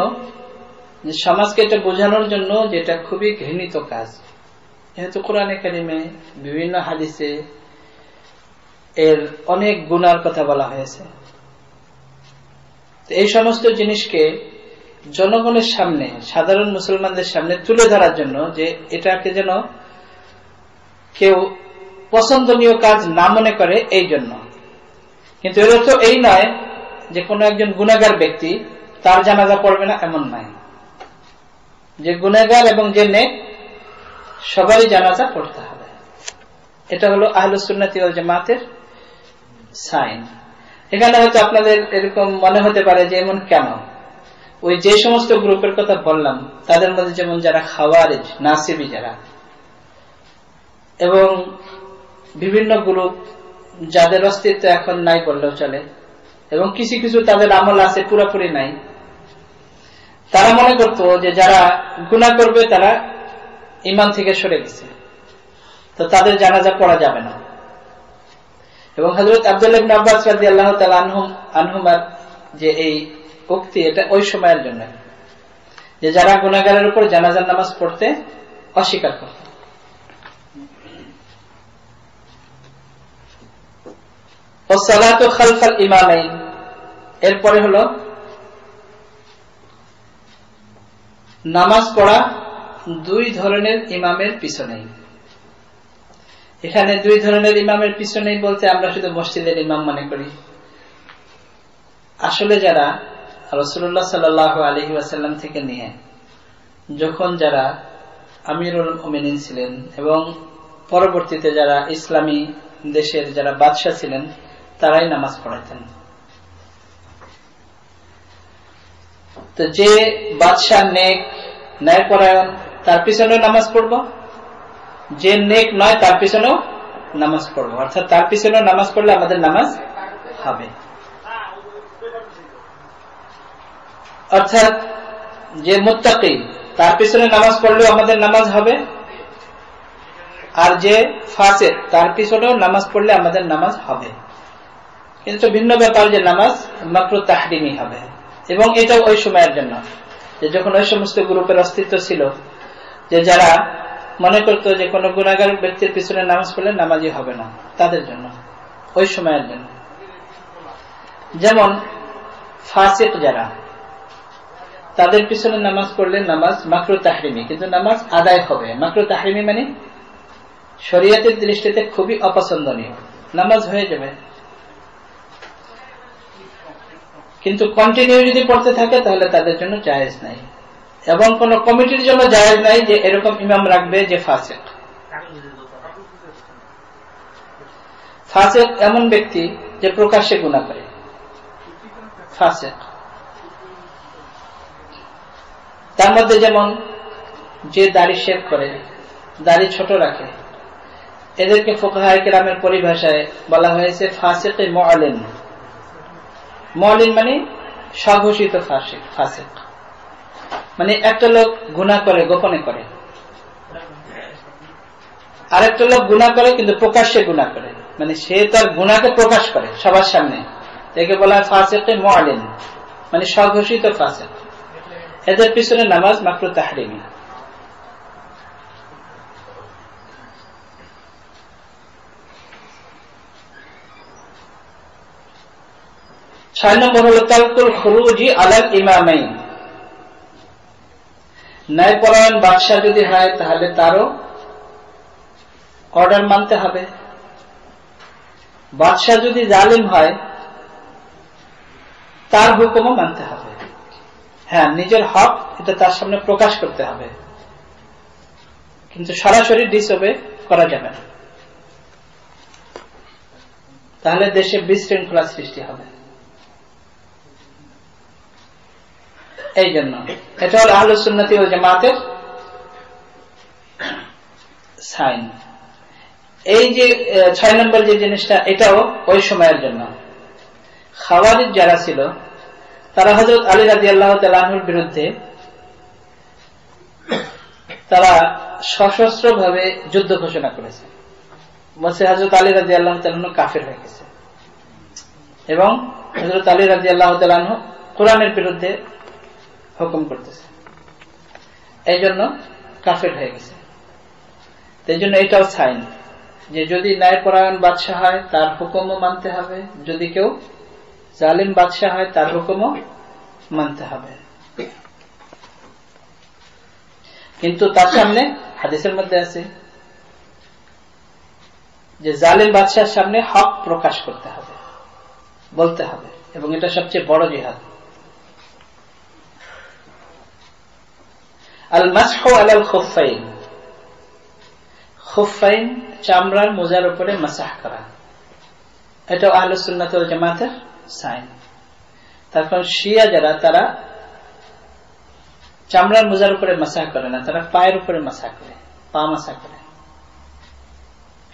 সমাজকে এটা বোঝানোর জন্য যেটা খুবই ঘৃণিত কাজ, যেহেতু কোরআনে কারিমে বিভিন্ন হাদিসে এর অনেক গুনার কথা বলা হয়েছে, এই সমস্ত জিনিসকে জনগণের সামনে, সাধারণ মুসলমানদের সামনে তুলে ধরার জন্য, যে এটাকে যেন কেউ পছন্দনীয় কাজ না মনে করে, এই জন্য। কিন্তু এর অর্থ এই নয় যে কোনো একজন গুনাহগার ব্যক্তি তার জানাজা পড়বে না, এমন নয়। যে গুনাহগার এবং যে নেক সবারই জানাজা পড়তে হবে। এটা হলো আহলুস সুন্নাতি ওয়াল জামাতের সাইন। এখানে হয়তো আপনাদের এরকম মনে হতে পারে যে এমন কেন? ওই যে সমস্ত গ্রুপের কথা বললাম তাদের মধ্যে যেমন যারা খাওয়ারিজ, নাসিবি যারা, এবং বিভিন্ন গ্রুপ যাদের অস্তিত্ব এখন নাই বললেও চলে, এবং কিছু কিছু তাদের আমল আছে পুরোপুরি নাই, তারা মনে করত যে যারা গুনাহ করবে তারা ঈমান থেকে সরে গেছে, তো তাদের জানাজা পড়া যাবে না। এবং হযরত আব্দুল্লাহ ইবনে আব্বাস রাদিয়াল্লাহু তাআলা আনহুমার যে এই উক্তি, এটা ওই সময়ের জন্য, যে যারা গুনাহগারের উপর জানাজার নামাজ পড়তে অস্বীকার করত। ওয়াসসালাতু খালফাল ইমামাইন, এরপরে হলো নামাজ পড়া দুই ধরনের ইমামের পিছনে। এখানে দুই ধরনের ইমামের পিছনেই বলতে আমরা শুধু মসজিদের ইমাম মনে করি। আসলে যারা রাসূলুল্লাহ সাল্লাল্লাহু আলাইহি ওয়াসাল্লাম থেকে নিয়ে যখন যারা আমিরুল মুমিনিন ছিলেন এবং পরবর্তীতে যারা ইসলামী দেশের যারা বাদশা ছিলেন, তারাই নামাজ পড়াতেন। তো যে বাদশা নেক, ন্যায়পরায়ণ, তার পিছনেও নামাজ পড়ব, যে নেক নয় তার পিছনেও নামাজ পড়ব, অর্থাৎ তার পিছনেও নামাজ পড়লে আমাদের নামাজ হবে। অর্থাৎ যে মুত্তাকি তার পিছনে নামাজ পড়লেও আমাদের নামাজ হবে, আর যে ফাসিক তার পিছনেও নামাজ পড়লে আমাদের নামাজ হবে। কিন্তু ভিন্ন ব্যাপার যে নামাজ মাকরুহ তাহরিমি হবে। এবং এটা ওই সময়ের জন্য, যে যখন ওই সমস্ত গ্রুপের অস্তিত্ব ছিল, যে যারা মনে করতো যে কোনো গুনাহগার ব্যক্তির পিছনে নামাজ পড়লে নামাজই হবে না, তাদের জন্য, ওই সময়ের জন্য। যেমন ফাসিক যারা, তাদের পিছনে নামাজ পড়লে নামাজ মাকরুহ তাহরিমি, কিন্তু নামাজ আদায় হবে। মাকরুহ তাহরিমি মানে শরীয়তের দৃষ্টিতে খুবই অপছন্দনীয়, নামাজ হয়ে যাবে, কিন্তু কন্টিনিউ যদি পড়তে থাকে তাহলে তাদের জন্য জায়েজ নাই। এবং কোন কমিটির জন্য জায়েজ নাই যে এরকম ইমাম রাখবে যে ফাসিক। ফাসিক এমন ব্যক্তি যে প্রকাশ্যে গুনাহ করে, ফাসিক। তার মধ্যে যেমন যে দাড়ি শেভ করে, দাড়ি ছোট রাখে, এদেরকে ফুকাহায়ে কেরামের পরিভাষায় বলা হয়েছে ফাসিকে মুআলিন। মুআলিন মানে স্বঘোষিত ফাসিক, মানে একটা লোক গুনাহ করে গোপনে করে, আরেকটা লোক গুনাহ করে কিন্তু প্রকাশ্যে গুনাহ করে, মানে সে তার গুনাহকে প্রকাশ করে সবার সামনে, একে বলা হয় ফাসিকে মুআলিন, মানে স্বঘোষিত ফাসিক। এদের পিছনে নামাজ মাকরুহ তাহরিমি। 6 নম্বর হলো তারকুল খুরুজি আলাল ইমামাইন। ন্যায়পরায়ণ বাদশা যদি হয় তাহলে তারও অর্ডার মানতে হবে। বাদশা যদি জালিম হয় তার হুকুমও মানতে হবে। হ্যাঁ, নিজের হক এটা তার সামনে প্রকাশ করতে হবে, কিন্তু সরাসরি ডিসওবে করা যাবে না, তাহলে দেশে বিশৃঙ্খলা সৃষ্টি হবে। এই জন্য এটা হল আহলুস সুন্নাতি ওয়াল জামাতের সাইন। এই যে 6 নম্বর যে জিনিসটা, এটাও ওই সময়ের জন্য। খাওয়ারিজ যারা ছিল তারা হযরত আলী রাদিয়াল্লাহু তাআলা আনহুর বিরুদ্ধে তারা সশস্ত্র ভাবে যুদ্ধ ঘোষণা করেছে, বলছে হযরত আলী রাদিয়াল্লাহু তাআলা আনহু কাফের হয়ে গেছে, এবং হযরত আলী রাদিয়াল্লাহু তাআলা আনহু কোরআনের বিরুদ্ধে হুকুম করতেছে, এই জন্য কাফের হয়ে গেছে। এই জন্য এটাও সাইন যে যদি ন্যায়পরায়ণ বাদশা হয় তার হুকুমও মানতে হবে, যদি কেউ জালিম বাদশা হয় তার হুকুমও মানতে হবে। কিন্তু তার সামনে হাদিসের মধ্যে আছে যে জালিম বাদশার সামনে হক প্রকাশ করতে হবে, বলতে হবে, এবং এটা সবচেয়ে বড় জিহাদ। আল মাসহু আলাল খুফাইন, খুফাইন চামড়ার মোজার উপরে মাসাহ করা, এটা আহলুস সুন্নাত ওয়াল জামাতের সাইন। তারপর শিয়া যারা, তারা চামড়ার মোজার উপরে মাসাহ করে না, তারা পায়ের উপরে মাসাহ করে, পা মাসাহ করে।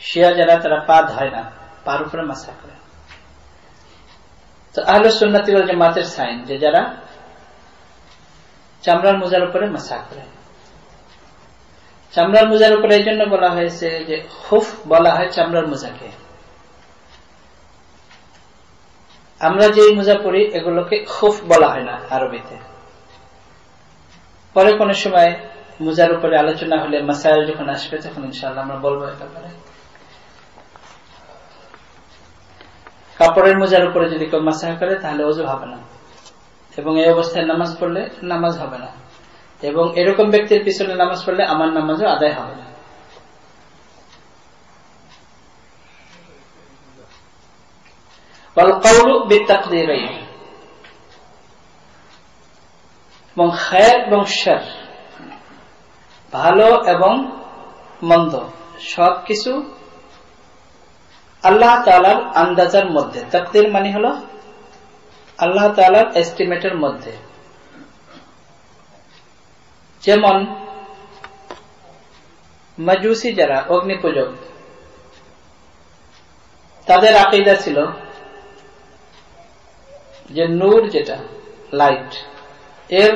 শিয়া যারা, তারা পা ধয় না, পার উপরে মাসাহ করে। তো আহলুস সুন্নাত ওয়াল জামাতের সাইন যে যারা চামড়ার মোজার উপরে মাসাহ করে। চামড়ার মোজার উপরে এই জন্য বলা হয়েছে যে খুফ বলা হয় চামড়ার মোজাকে। আমরা যে মোজা পরি এগুলোকে খুফ বলা হয় না আরবিতে। পরে কোন সময় মোজার উপরে আলোচনা হলে, মাসাইল যখন আসবে, তখন ইনশাআল্লাহ আমরা বলবো এ ব্যাপারে। কাপড়ের মোজার উপরে যদি কেউ মাসাহ করে তাহলে ওযু হবে না, এবং এই অবস্থায় নামাজ পড়লে নামাজ হবে না, এবং এরকম ব্যক্তির পিছনে নামাজ পড়লে আমার নামাজও আদায় হবে না। এবং খায়র এবং শার, ভালো এবং মন্দ সবকিছু আল্লাহ তাআলার আন্দাজার মধ্যে। তাকদীর মানে হলো আল্লাহ তাআলার এস্টিমেটের মধ্যে। যেমন মাজুসি যারা অগ্নি পূজক, তাদের আকীদা ছিল যে নূর যেটা লাইট, এর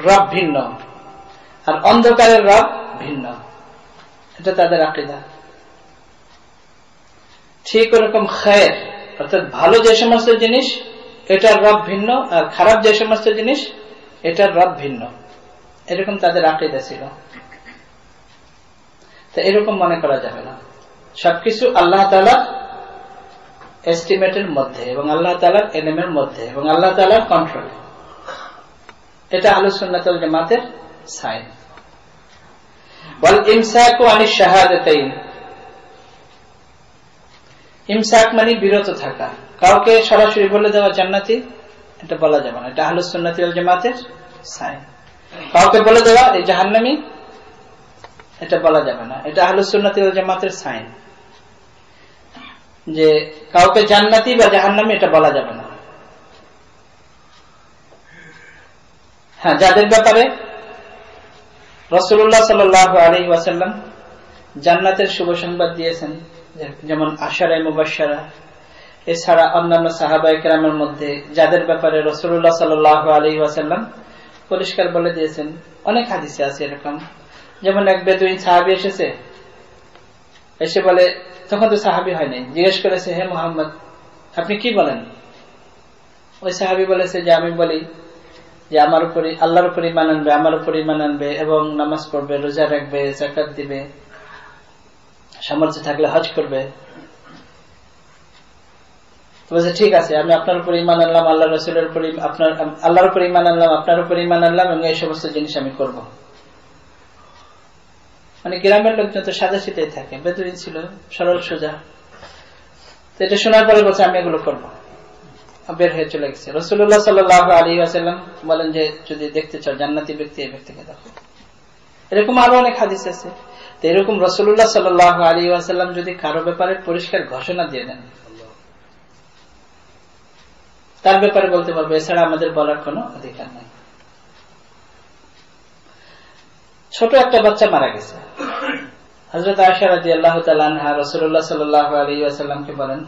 রব ভিন্ন আর অন্ধকারের রব ভিন্ন, এটা তাদের আকীদা। ঠিক ওরকম খায়ের অর্থাৎ ভালো যে সমস্ত জিনিস এটার রব ভিন্ন, আর খারাপ যে সমস্ত জিনিস এটার রব ভিন্ন, এরকম তাদের আকীদা ছিল। তো এরকম মনে করা যাবে না, সবকিছু আল্লাহ তাআলার এস্টিমেটের মধ্যে এবং আল্লাহ তাআলার ইলমের মধ্যে এবং আল্লাহ তাআলার কন্ট্রোলে। এটা আহলুস সুন্নাত ওয়াল জামাতের সাইন। ওয়াল ইমসাকু আনিশ শাহাদাতাইন, ইমসাক মানে বিরত থাকা, কাউকে সরাসরি বলে দেওয়া জান্নাতি এটা বলা যাবে না, এটা আহলুস সুন্নাত ওয়াল জামাতের সাইন। কাউকে বলে দেওয়া এই জাহান্নামী এটা বলা যাবে না, এটা আহলুস সুন্নাত ওয়াল জামাতের সাইন। যে কাউকে জান্নাতি বা জাহান্নামী এটা বলা যাবে না। হ্যাঁ, যাদের ব্যাপারে রাসূলুল্লাহ সাল্লাল্লাহু আলাইহি ওয়াসাল্লাম জান্নাতের শুভ সংবাদ দিয়েছেন, যেমন আশারায়ে মুবাশশারা, এছাড়া অন্যান্য সাহাবায়ে কেরামের মধ্যে যাদের ব্যাপারে রাসূলুল্লাহ সাল্লাল্লাহু আলাইহি ওয়াসাল্লাম পরিষ্কার বলে দিয়েছেন, অনেক হাদিসে আছে এরকম। যেমন এক বেদুইন সাহাবী এসে বলে, তখন তো সাহাবী হয়নি, জিজ্ঞেস করেছে, হে মুহাম্মদ আপনি কি বলেন? ওই সাহাবী বলেছে যে আমি বলি যে আমার উপরে আল্লাহর উপর ঈমান আনবে, আমার উপর ঈমান আনবে এবং নামাজ পড়বে, রোজা রাখবে, যাকাত দিবে, সামর্থ্য থাকলে হজ করবে। তো বলছে ঠিক আছে, আমি আপনার উপর ঈমান আনলাম, আল্লাহ রাসূলের উপর আল্লাহর উপর ঈমান আনলাম, আপনার উপর ঈমান আনলাম, এবং এই সমস্ত জিনিস আমি করব। মানে গ্রামের লোকজন তো সাদা সিধেই থাকে, বেদুইন ছিল, সরল সোজা। তো এটা শোনার পরে বলছে আমি এগুলো করবো, বের হয়ে চলে গেছে। রাসূলুল্লাহ সাল্লাল্লাহু আলাইহি ওয়াসাল্লাম বলেন যে যদি দেখতে চাও জান্নাতি ব্যক্তি, এই ব্যক্তিকে দেখো। এরকম আরো অনেক হাদিস আছে। তো এরকম রাসূলুল্লাহ সাল্লাল্লাহু আলাইহি ওয়াসাল্লাম যদি কারো ব্যাপারে পরিষ্কার ঘোষণা দিয়ে দেন, তার ব্যাপারে বলতে পারবো, এছাড়া আমাদের বলার কোনো অধিকার নাই। ছোট একটা বাচ্চা মারা গেছে, হযরত আয়েশা রাদিয়াল্লাহু তাআলা আনহা রাসূলুল্লাহ সাল্লাল্লাহু আলাইহি ওয়াসাল্লামকে বলেন,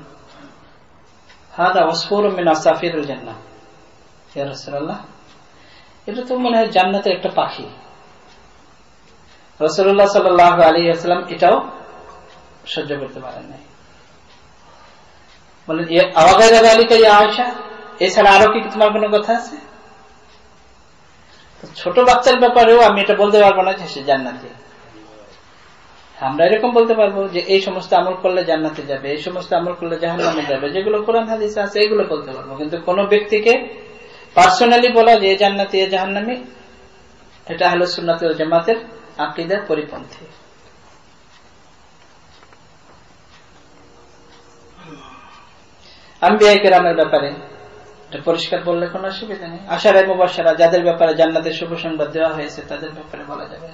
হাদা ওয়াসফুরুম মিন আসাফিরুল জান্নাহ, ইয়া রাসূলুল্লাহ এটা তো মনে হয় জান্নাতের একটা পাখি। রাসূলুল্লাহ সাল্লাল্লাহু আলাইহি ওয়াসাল্লাম এটাও সহ্য করতে পারেন নাই, বলেন আওয়াগায়রা যালিকা ইয়া আয়েশা, এছাড়া আরো কি তোমার কোনো কথা আছে? ছোট বাচ্চার ব্যাপারেও আমি এটা বলতে পারবো না যে সে জান্নাতি। আমরা এরকম বলতে পারবো যে এই সমস্ত আমল করলে জান্নাতে যাবে, এই সমস্ত আমল করলে জাহান্নামে যাবে, যেগুলো কোরআন হাদিসে আছে এগুলো বলতে পারবো। কিন্তু কোন ব্যক্তিকে পার্সোনালি বলা যে জান্নাতি জাহান্নামী, এটা আহলুস সুন্নাত ওয়াল জামাতের আকীদার পরিপন্থী। আম্বিয়া কেরামের ব্যাপারে এটা পরিষ্কার বললে কোনো অসুবিধা নেই। আশারায়ে মুবাশশারা যাদের ব্যাপারে জান্নাতের শুভ সংবাদ দেওয়া হয়েছে তাদের ব্যাপারে বলা যাবে।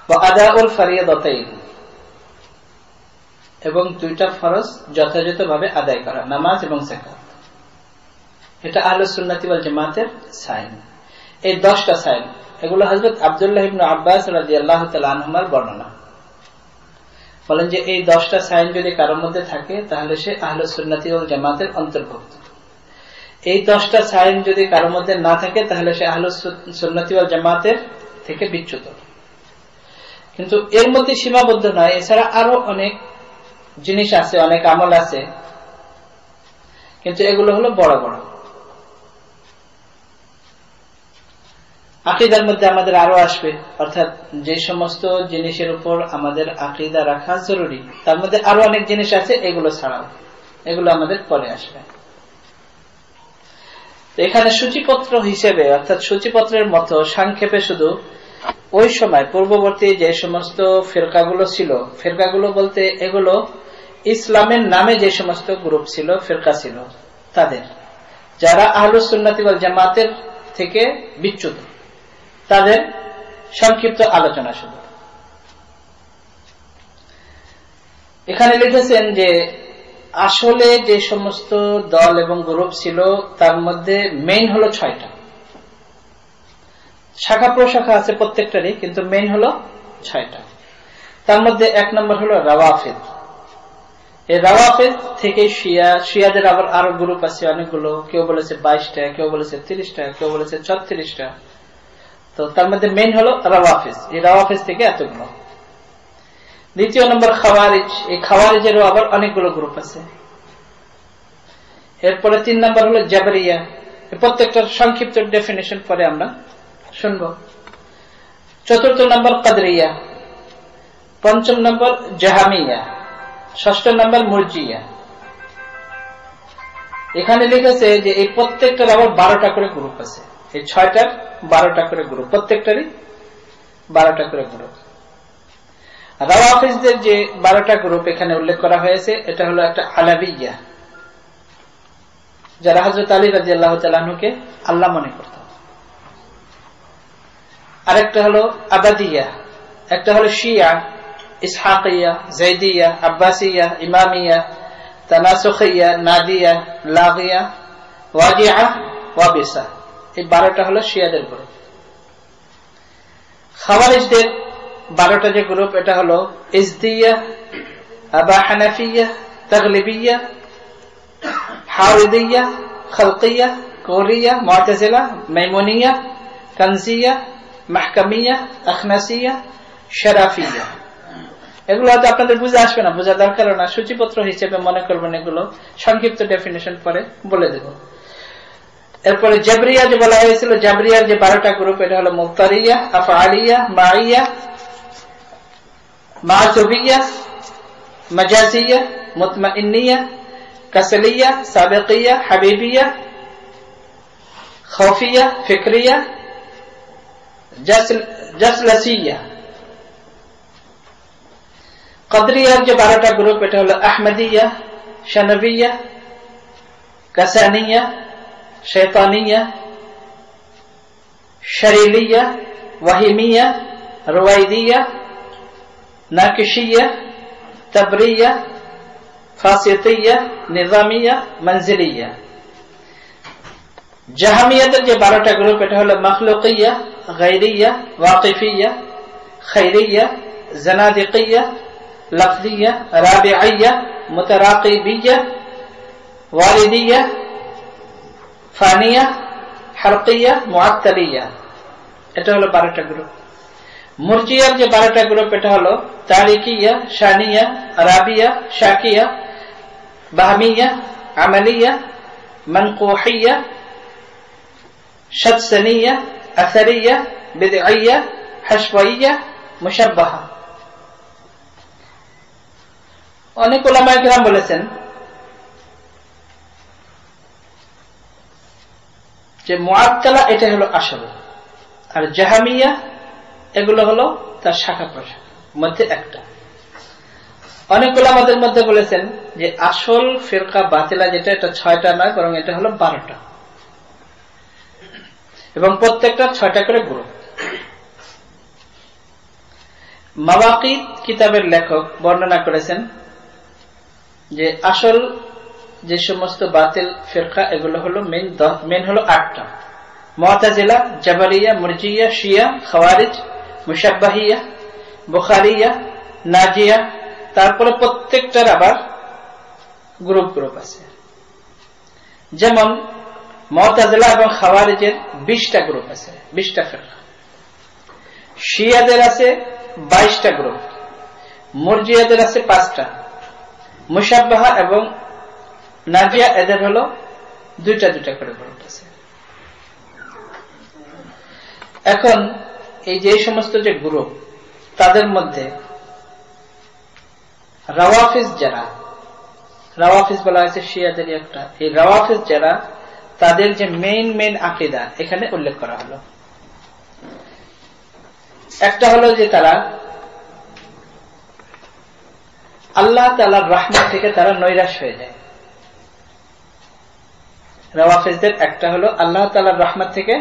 ওয়া আদাউল ফারিয়াদাতাইন, এবং দুইটা ফরজ যথাযথভাবে আদায় করা, নামাজ এবং যাকাত। এটা আহলুস সুন্নাতি ওয়াল জামাতের সাইন। এই 10টা সাইন, এগুলো হযরত আব্দুল্লাহ ইবনে আব্বাস রাদিয়াল্লাহু তাআলা আনহুমার বর্ণনা। বলেন যে এই 10টা সাইন যদি কারোর মধ্যে থাকে তাহলে সে আহলুস সুন্নাতি ওয়াল জামাতের অন্তর্ভুক্ত। এই 10টা সাইন যদি কারোর মধ্যে না থাকে তাহলে সে আহলুস সুন্নাতি ওয়াল জামাতের থেকে বিচ্যুত। কিন্তু এর মধ্যে সীমাবদ্ধ নয়, এছাড়া আরো অনেক জিনিস আছে, অনেক আমল আছে, কিন্তু এগুলো হলো বড় বড়। আকীদার মধ্যে আমাদের আরো আসবে, অর্থাৎ যে সমস্ত জিনিসের উপর আমাদের আকীদা রাখা জরুরি তার মধ্যে আরো অনেক জিনিস আছে, এগুলো ছাড়াও, এগুলো আমাদের পরে আসবে। এখানে সূচিপত্র হিসেবে, অর্থাৎ সূচিপত্রের মতো সংক্ষেপে শুধু ওই সময় পূর্ববর্তী যে সমস্ত ফিরকাগুলো ছিল, ফিরকাগুলো বলতে এগুলো ইসলামের নামে যে সমস্ত গ্রুপ ছিল, ফিরকা ছিল, তাদের যারা আহলুস সুন্নাতি ওয়াল জামাতের থেকে বিচ্যুত, তাদের সংক্ষিপ্ত আলোচনা শুধু। এখানে লিখেছেন যে আসলে যে সমস্ত দল এবং গ্রুপ ছিল তার মধ্যে মেইন হলো 6টা। শাখা প্রশাখা আছে প্রত্যেকটারই, কিন্তু মেইন হলো 6টা। তার মধ্যে 1 নম্বর হলো রাওয়াফিদ। এই রাওয়াফিদ থেকে শিয়াদের আবার আরো গ্রুপ আছে অনেকগুলো, কেউ বলেছে 22টা, কেউ বলেছে 30টা, কেউ বলেছে 36টা। তো তার মধ্যে মেইন হলো রাওয়াফিজ, এই রাওয়াফিজ থেকে এতগুলো। দ্বিতীয় নম্বর খাওয়ারিজ, এই খাওয়ারিজেরও আবার অনেকগুলো গ্রুপ আছে। এরপরে 3 নম্বর হলো জাবরিয়া, প্রত্যেকটার সংক্ষিপ্ত ডেফিনেশন পরে আমরা শুনব। 4র্থ নম্বর কাদরিয়া, 5ম নম্বর জাহামিয়া, 6ষ্ঠ নম্বর মুরজিয়া। এখানে লিখেছে যে এই প্রত্যেকটার আবার 12টা করে গ্রুপ আছে। এই 6টার 12টা করে গ্রুপ, প্রত্যেকটারই 12টা করে গ্রুপ। রাওয়াফিজদের যে 12টা গ্রুপ এখানে উল্লেখ করা হয়েছে, এটা হলো একটা আলাবিয়া, যারা হযরত আলী রাদিয়াল্লাহু তাআলা আনহুকে আল্লাহ মনে করত। আরেকটা হলো আবাদিয়া, একটা হলো শিয়া, ইসহাকিয়া, জাইদিয়া, আব্বাসিয়া, ইমামিয়া, তানাসুখিয়া, নাদিয়া, লাগিয়া, ওয়াজিআ, ওয়াবিসা। এই 12টা হলো শিয়াদের গ্রুপ। খাওয়ারিজদের 12টা যে গ্রুপ, এটা হলো ইজদিয়া, আবা হানাফিয়া, তাগলিবিয়া, হাওরিদিয়া, খালকিয়া, কোরিয়া, মুআতাজিলা, মাইমুনিয়া, কানজিয়া, মাহকামিয়া, আখনাসিয়া, শরাফিয়া। এগুলো হয়তো আপনাদের বুঝে আসবে না, বোঝা দরকার না, সূচিপত্র হিসেবে মনে করবেন, এগুলো সংক্ষিপ্ত ডেফিনেশন পরে বলে দেব। এরপরে জাবরিয়া যে বলা হয়েছিল, জাবরিয়ার যে 12টা গ্রুপ, এটা হলো মুফতারিয়া, আফআলিয়া, মাইয়া, মাযুবিয়া, মাজাজিয়া, মুতমাইন্নিয়া, কাসলিয়া, সাবিকিয়া, হাবিবিয়া, খাউফিয়া, ফিকরিয়া, জাসলাসিয়া। কদরিয়ার যে 12টা গ্রুপ, এটা হলো আহমদিয়া, শানবিয়া, কাসানিয়া, শৈতানিয়া, শরিলিয়া, ওয়াহিমিয়া, রুয়াইদিয়া, নাকিশিয়া, তাবরিয়া, ফাসিতিয়া, নিজামিয়া, মনজিলিয়া। জাহামিয়াদের যে 12টা গ্রুপ, এটা হলো মখলুকিয়া, গায়রিয়া, ওয়াকিফিয়া, খায়রিয়া, জানাদিকিয়া, লফজিয়া, রাবিঈয়া, মুতারাকিবিয়া, ওয়ারিদিয়া, ফানিয়া, হারকিয়া, মুআত্তালিয়া। এটা হলো 12টা গ্রুপ। মুরজিয়ার যে 12টা গ্রুপ, এটা হলো তারিকিয়া, শানিয়া, রাবিয়া, শাকিয়া, বাহমিয়া, আমালিয়া, মানকুহিয়া, শাদসানিয়া, আসারিয়া, বিদঈয়া, হাশওয়িয়া, মুশাব্বাহা। অনেক উলামায়ে কেরাম বলেছেন যে মুআত্তালা এটা হলো আসল, আর জাহামিয়া এগুলো হলো তার শাখা প্রশাখা মধ্যে একটা। অনেকগুলো আমাদের মধ্যে বলেছেন যে আসল ফিরকা বাতিলা যেটা, এটা 6টা নয়, বরং এটা হলো 12টা, এবং প্রত্যেকটা 6টা করে গ্রুপ। মাওয়াকিত কিতাবের লেখক বর্ণনা করেছেন যে আসল যে সমস্ত বাতিল ফিরকা এগুলো হলো মেন হলো 8টা: মুআতাজিলা, জাবরিয়া, মুরজিয়া, শিয়া, খাওয়ারিজ, মুশাব্বাহিয়া, বুখারিয়া, নাজিয়া। তারপরে প্রত্যেকটার আবার গ্রুপ আছে। যেমন মুআতাজিলা এবং খাওয়ারিজের 20টা গ্রুপ আছে, 20টা ফিরকা। শিয়াদের আছে 22টা গ্রুপ, মুরজিয়াদের আছে 5টা, মুশাব্বাহা এবং নাজিয়া এদের হলো 2টা করে গ্রুপ আছে। এখন এই যে সমস্ত যে গ্রুপ, তাদের মধ্যে রাওয়াফিজ যারা, রাওয়াফিজ বলা হয়েছে শিয়াদের একটা, এই রাওয়াফিজ যারা, তাদের যে মেইন আকীদা এখানে উল্লেখ করা হলো। একটা হলো যে তারা আল্লাহ তাআলার রহমত থেকে তারা নৈরাশ হয়ে যায়। রাওয়াফিজদের একটা হলো আল্লাহ তাআলার রহমত থেকে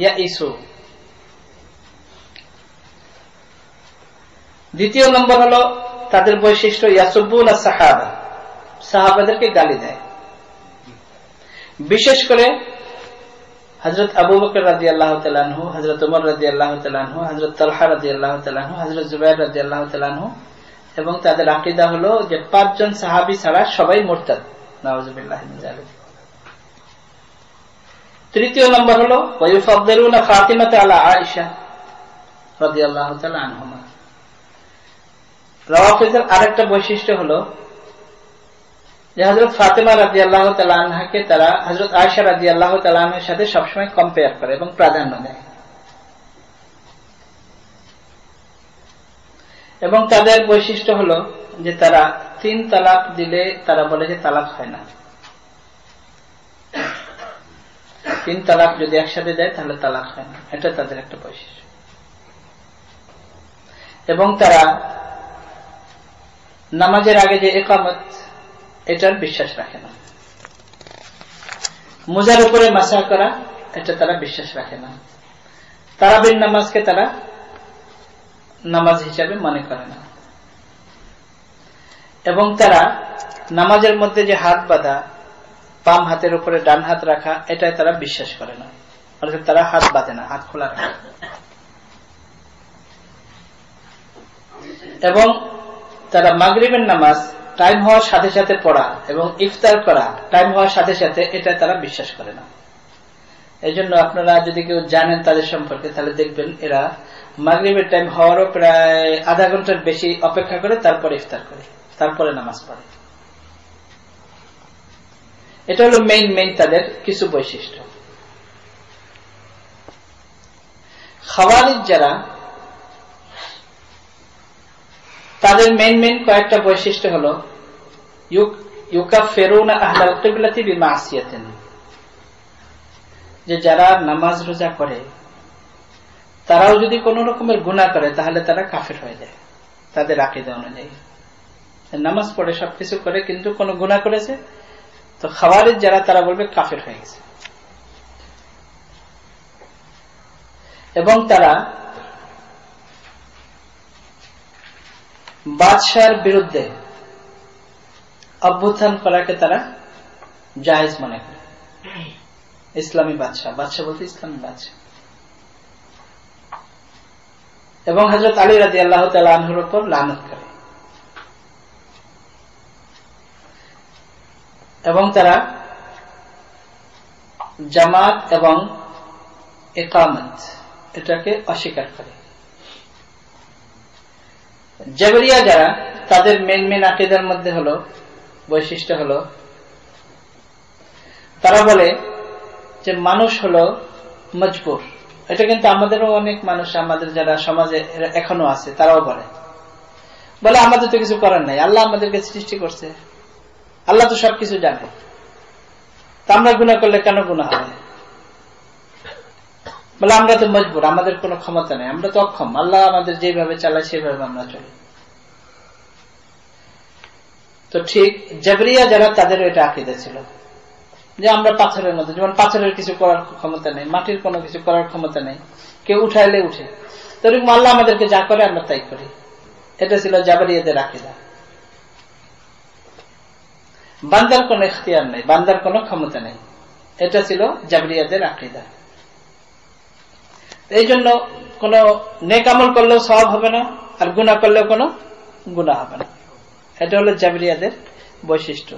ইয়াইসু। দ্বিতীয় নম্বর হলো তাদের বৈশিষ্ট্য ইয়াসুবুনা সাহাবা, সাহাবাদেরকে গালি দেয়। বিশেষ করে হযরত আবু বকর রাদিয়াল্লাহু তাআলা আনহু, হযরত ওমর রাদিয়াল্লাহু তাআলা আনহু, হযরত তালহা রাদিয়াল্লাহু তাআলা আনহু, হযরত জুবাইর রাদিয়াল্লাহু তাআলা আনহু। এবং তাদের আকীদা হলো যে 5 জন সাহাবী ছাড়া সবাই মুরতাদ, নাউযুবিল্লাহি মিন যালিক। তৃতীয় নম্বর হলো ওয়ায়ুফাদ্দিলুনা ফাতিমাতা আলা আয়েশা রাদিয়াল্লাহু তাআলা আনহুমা। রাওয়াফিজের আরেকটা বৈশিষ্ট্য হলো যে হযরত ফাতিমা রাদিয়াল্লাহু তাআলা আনহাকে তারা হযরত আয়েশা রাদিয়াল্লাহু তাআলা আনহার সাথে সবসময় কম্পেয়ার করে এবং প্রাধান্য দেয়। এবং তাদের বৈশিষ্ট্য হলো যে তারা 3 তালাক দিলে তারা বলে যে তালাক হয় না। 3 তালাক যদি একসাথে দেয় তাহলে তালাক হয় না, এটা তাদের একটা বৈশিষ্ট্য। এবং তারা নামাজের আগে যে ইকামত, এটার বিশ্বাস রাখে না। মুজার উপরে মাসা করা, এটা তারা বিশ্বাস রাখে না। তারাবির নামাজকে তারা নামাজ হিসাবে মনে করে না। এবং তারা নামাজের মধ্যে যে হাত বাঁধা, বাম হাতের উপরে ডান হাত রাখা, এটাই তারা বিশ্বাস করে না। অর্থাৎ তারা হাত বাঁধে না, হাত খোলা রাখে। এবং তারা মাগরিবের নামাজ টাইম হওয়ার সাথে সাথে পড়া এবং ইফতার করা টাইম হওয়ার সাথে সাথে, এটা তারা বিশ্বাস করে না। এই জন্য আপনারা যদি কেউ জানেন তাদের সম্পর্কে, তাহলে দেখবেন এরা মাগরিবের টাইম হওয়ারও প্রায় আধা ঘন্টার বেশি অপেক্ষা করে তারপরে ইফতার করে, তারপরে নামাজ পড়ে। এটা হলো মেইন তাদের কিছু বৈশিষ্ট্য। খাওয়ারিজ যারা, তাদের মেইন কয়েকটা বৈশিষ্ট্য হলো ইউকাফিরুনা আহলাল কিবলাতি বিমাসিয়াতিন, যে যারা নামাজ রোজা করে তারাও যদি কোন রকমের গুনাহ করে তাহলে তারা কাফের হয়ে যায় তাদের আকীদা অনুযায়ী। নামাজ পড়ে সবকিছু করে কিন্তু কোন গুনাহ করেছে, তো খাওয়ারিজ যারা, তারা বলবে কাফের হয়ে গেছে। এবং তারা বাদশার বিরুদ্ধে অভ্যুত্থান করাকে তারা জায়েজ মনে করে। ইসলামী বাদশাহ বলতে ইসলামী বাদশাহ। এবং হযরত আলী রাদিয়াল্লাহু তাআলা আনহুর উপর লানত করে। এবং তারা জামাত এবং ইকামত এটাকে অস্বীকার করে। জাবরিয়া যারা, তাদের মেন আকীদার মধ্যে হলো বৈশিষ্ট্য হলো তারা বলে যে মানুষ হলো মজবুর। এটা কিন্তু আমাদেরও অনেক মানুষ, আমাদের যারা সমাজে এখনো আছে, তারাও বলে আমাদের তো কিছু করার নাই, আল্লাহ আমাদেরকে সৃষ্টি করছে, আল্লাহ তো সবকিছু জানে, তা আমরা গুনাহ করলে কেন গুনাহ হবে? বলে আমরা তো মজবুর, আমাদের কোনো ক্ষমতা নেই, আমরা তো অক্ষম, আল্লাহ আমাদের যেভাবে চালায় সেভাবে আমরা চলি। তো ঠিক জাবরিয়া যারা, তাদের এটা আকীদা ছিল যে আমরা পাথরের মধ্যে, যেমন পাথরের কিছু করার ক্ষমতা নেই, মাটির কোনো কিছু করার ক্ষমতা নেই, কেউ উঠাইলে উঠে, তো এরকম আল্লাহ আমাদেরকে যা করে আমরা তাই করি। এটা ছিল জাবরিয়াদের আকীদা। বান্দার কোনো ইখতিয়ার নেই, বান্দার কোনো ক্ষমতা নেই, এটা ছিল জাবরিয়াদের আকীদা। এই জন্য কোন নেক আমল করলেও সওয়াব হবে না, আর গুনাহ করলেও কোনো গুনাহ হবে না। এটা হলো জাবরিয়াদের বৈশিষ্ট্য।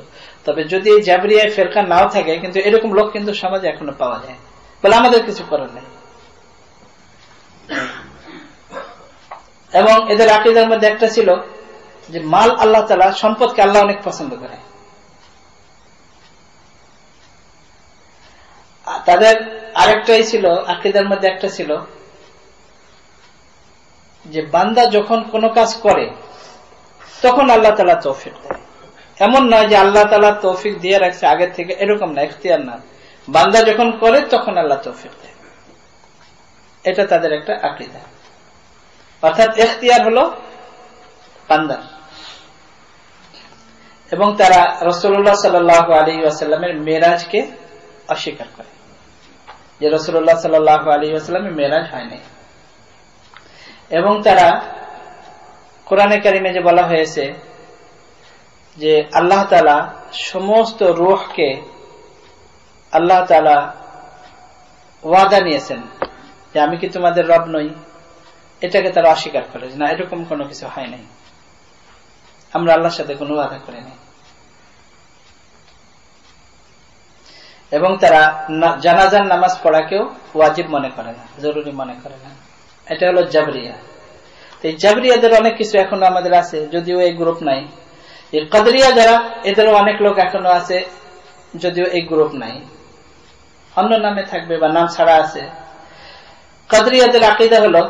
তবে যদি এই জাবরিয়া ফেরকা নাও থাকে, কিন্তু এরকম লোক কিন্তু সমাজে এখনো পাওয়া যায়, বলে আমাদের কিছু করার নেই। এবং এদের আকীদার মধ্যে একটা ছিল যে মাল আল্লাহ তাআলা, সম্পদকে আল্লাহ অনেক পছন্দ করে। তাদের আরেকটাই ছিল, আকীদার মধ্যে একটা ছিল যে বান্দা যখন কোনো কাজ করে তখন আল্লাহ তাআলা তৌফিক দেয়। এমন নয় যে আল্লাহ তাআলা তৌফিক দিয়ে রাখছে আগের থেকে, এরকম না, ইখতিয়ার না, বান্দা যখন করে তখন আল্লাহ তৌফিক দেয়। এটা তাদের একটা আকীদা। অর্থাৎ ইখতিয়ার হলো বান্দার। এবং তারা রাসূলুল্লাহ সাল্লাল্লাহু আলাইহি ওয়াসাল্লামের মেরাজকে অস্বীকার করে, যে রাসূলুল্লাহ সাল্লাল্লাহু আলাইহি ওয়াসাল্লামের মেরাজ হয়নি। এবং তারা কোরআনে কারিমে যে বলা হয়েছে যে আল্লাহ তাআলা সমস্ত রূহকে আল্লাহ তাআলা ওয়াদা নিয়েছেন যে আমি কি তোমাদের রব নই, এটাকে তারা অস্বীকার করে, না এরকম কোনো কিছু হয় নাই, আমরা আল্লাহর সাথে কোনো ওয়াদা করি নাই। এবং তারা জানাজার নামাজ পড়াকেও ওয়াজিব মনে করে না, জরুরি মনে করে না। এটা হলো জাবরিয়া। এই জাবরিয়াদের অনেক কিছু এখনো আমাদের আছে, যদিও এই গ্রুপ নাই। এই কদরিয়া যারা, এদেরও অনেক লোক এখনো আছে, যদিও এই গ্রুপ নাই, অন্য নামে থাকবে বা নাম ছাড়া আছে। কদরিয়াদের আকীদা হলো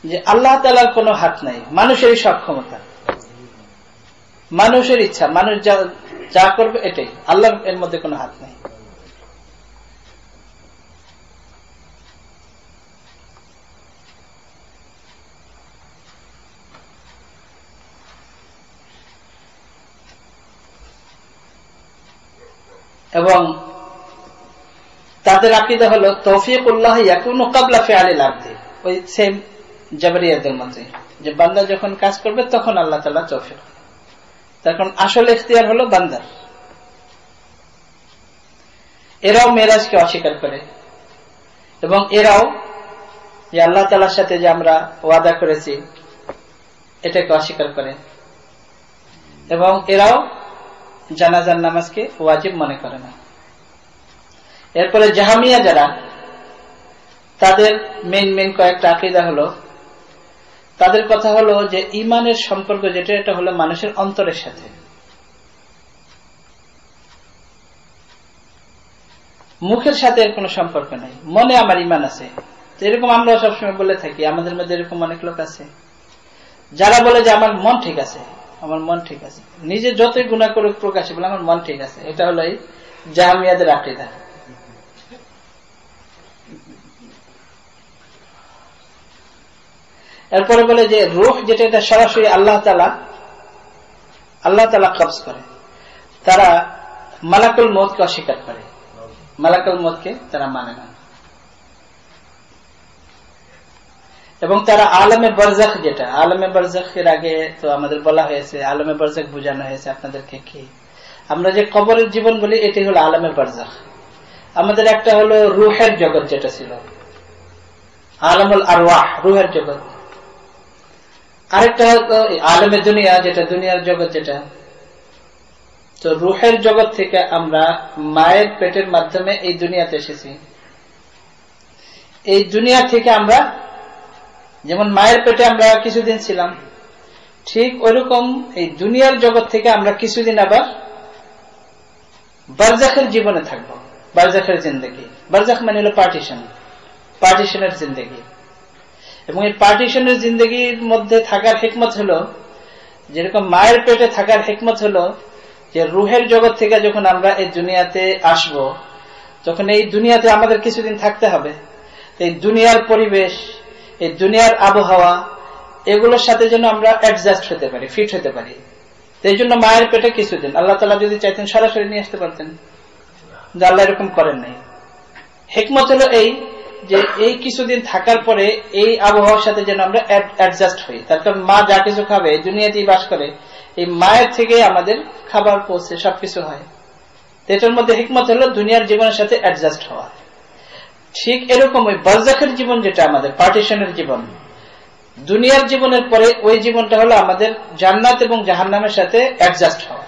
যে আল্লাহ তাআলার কোনো হাত নাই, মানুষেরই সক্ষমতা, মানুষের ইচ্ছা, মানুষ যা করবে এটাই, আল্লাহর এর মধ্যে কোনো হাত নাই। এবং তাদের আকীদা হলো তৌফিকুল্লাহ ইয়াকুনু ক্বাবলা ফিআলিল আবদি, ওই সেম জাবরিয়াদের মধ্যে, যে বান্দা যখন কাজ করবে তখন আল্লাহ তাআলা তৌফিক, তখন আসল ইখতিয়ার হলো বান্দার। এরাও মেরাজকে অস্বীকার করে, এবং এরাও যে আল্লাহ তাআলার সাথে যে আমরা ওয়াদা করেছি এটাকে অস্বীকার করে। এবং এরাও জানাজার নামাজকে ওয়াজিব মনে করে না। এরপরে জাহামিয়া যারা, তাদের মেন কয়েকটা আকীদা হলো, তাদের কথা হলো যে ঈমানের সম্পর্ক যেটা, এটা হলো মানুষের অন্তরের সাথে, মুখের সাথে এর কোনো সম্পর্ক নাই, মনে আমার ঈমান আছে। এরকম আমরা সবসময় বলে থাকি, আমাদের মধ্যে এরকম অনেক লোক আছে যারা বলে যে আমার মন ঠিক আছে, আমার মন ঠিক আছে, নিজে যতই গুনাহ করুক প্রকাশে বলে আমার মন ঠিক আছে। এটা হলো এই জাহামিয়াদের আকীদা। এরপরে বলে যে রূহ যেটা, এটা সরাসরি আল্লাহ তাআলা কবজ করে। তারা মালাকুল মউতকে অস্বীকার করে, মালাকুল মউতকে তারা মানে না। এবং তারা আলমে বারজাখ, যেটা আলমে বারজাখের আগে তো আমাদের বলা হয়েছে, আলমে বারজাখ বোঝানো হয়েছে আপনাদেরকে কি, আমরা যে কবরের জীবন বলি এটাই হলো আলমে বারজাখ। আমাদের একটা হলো রূহের জগৎ, যেটা ছিল আলমুল আরওয়াহ, রূহের জগৎ। আরেকটা হলো আলমে দুনিয়া, যেটা দুনিয়ার জগৎ, যেটা তো রূহের জগৎ থেকে আমরা মায়ের পেটের মাধ্যমে এই দুনিয়াতে এসেছি। এই দুনিয়া থেকে আমরা যেমন মায়ের পেটে আমরা কিছুদিন ছিলাম, ঠিক ওইরকম এই দুনিয়ার জগৎ থেকে আমরা কিছুদিন আবার বারজাখের জীবনে থাকবো, বারজাখের জিন্দেগি। বারজাখ মানে হলো পার্টিশনের জিন্দেগি। এবং এই পার্টিশনের জিন্দেগির মধ্যে থাকার হিকমত হলো, যেরকম মায়ের পেটে থাকার হিকমত হলো যে রূহের জগৎ থেকে যখন আমরা এই দুনিয়াতে আসব, যখন এই দুনিয়াতে আমাদের কিছুদিন থাকতে হবে, এই দুনিয়ার পরিবেশ, এই দুনিয়ার আবহাওয়া, এগুলোর সাথে যেন আমরা অ্যাডজাস্ট হতে পারি, ফিট হতে পারি। এই জন্য মায়ের পেটে কিছুদিন, আল্লাহ তাআলা যদি চাইতেন সরাসরি নিয়ে আসতে পারতেন, যে আল্লাহ এরকম করেন নাই। হিকমত হলো এই যে এই কিছুদিন থাকার পরে এই আবহাওয়ার সাথে যেন আমরা অ্যাডজাস্ট হই। তার কারণ মা যা কিছু খাবে, দুনিয়াতেই বাস করে, এই মায়ের থেকে আমাদের খাবার পৌঁছে, সবকিছু হয়। এটার মধ্যে হিকমত হলো দুনিয়ার জীবনের সাথে অ্যাডজাস্ট হওয়া। ঠিক এরকম ওই বারজাখের জীবন, যেটা আমাদের পার্টিশনের জীবন, দুনিয়ার জীবনের পরে ওই জীবনটা হলো আমাদের জান্নাত এবং জাহান্নামের সাথে অ্যাডজাস্ট হওয়া।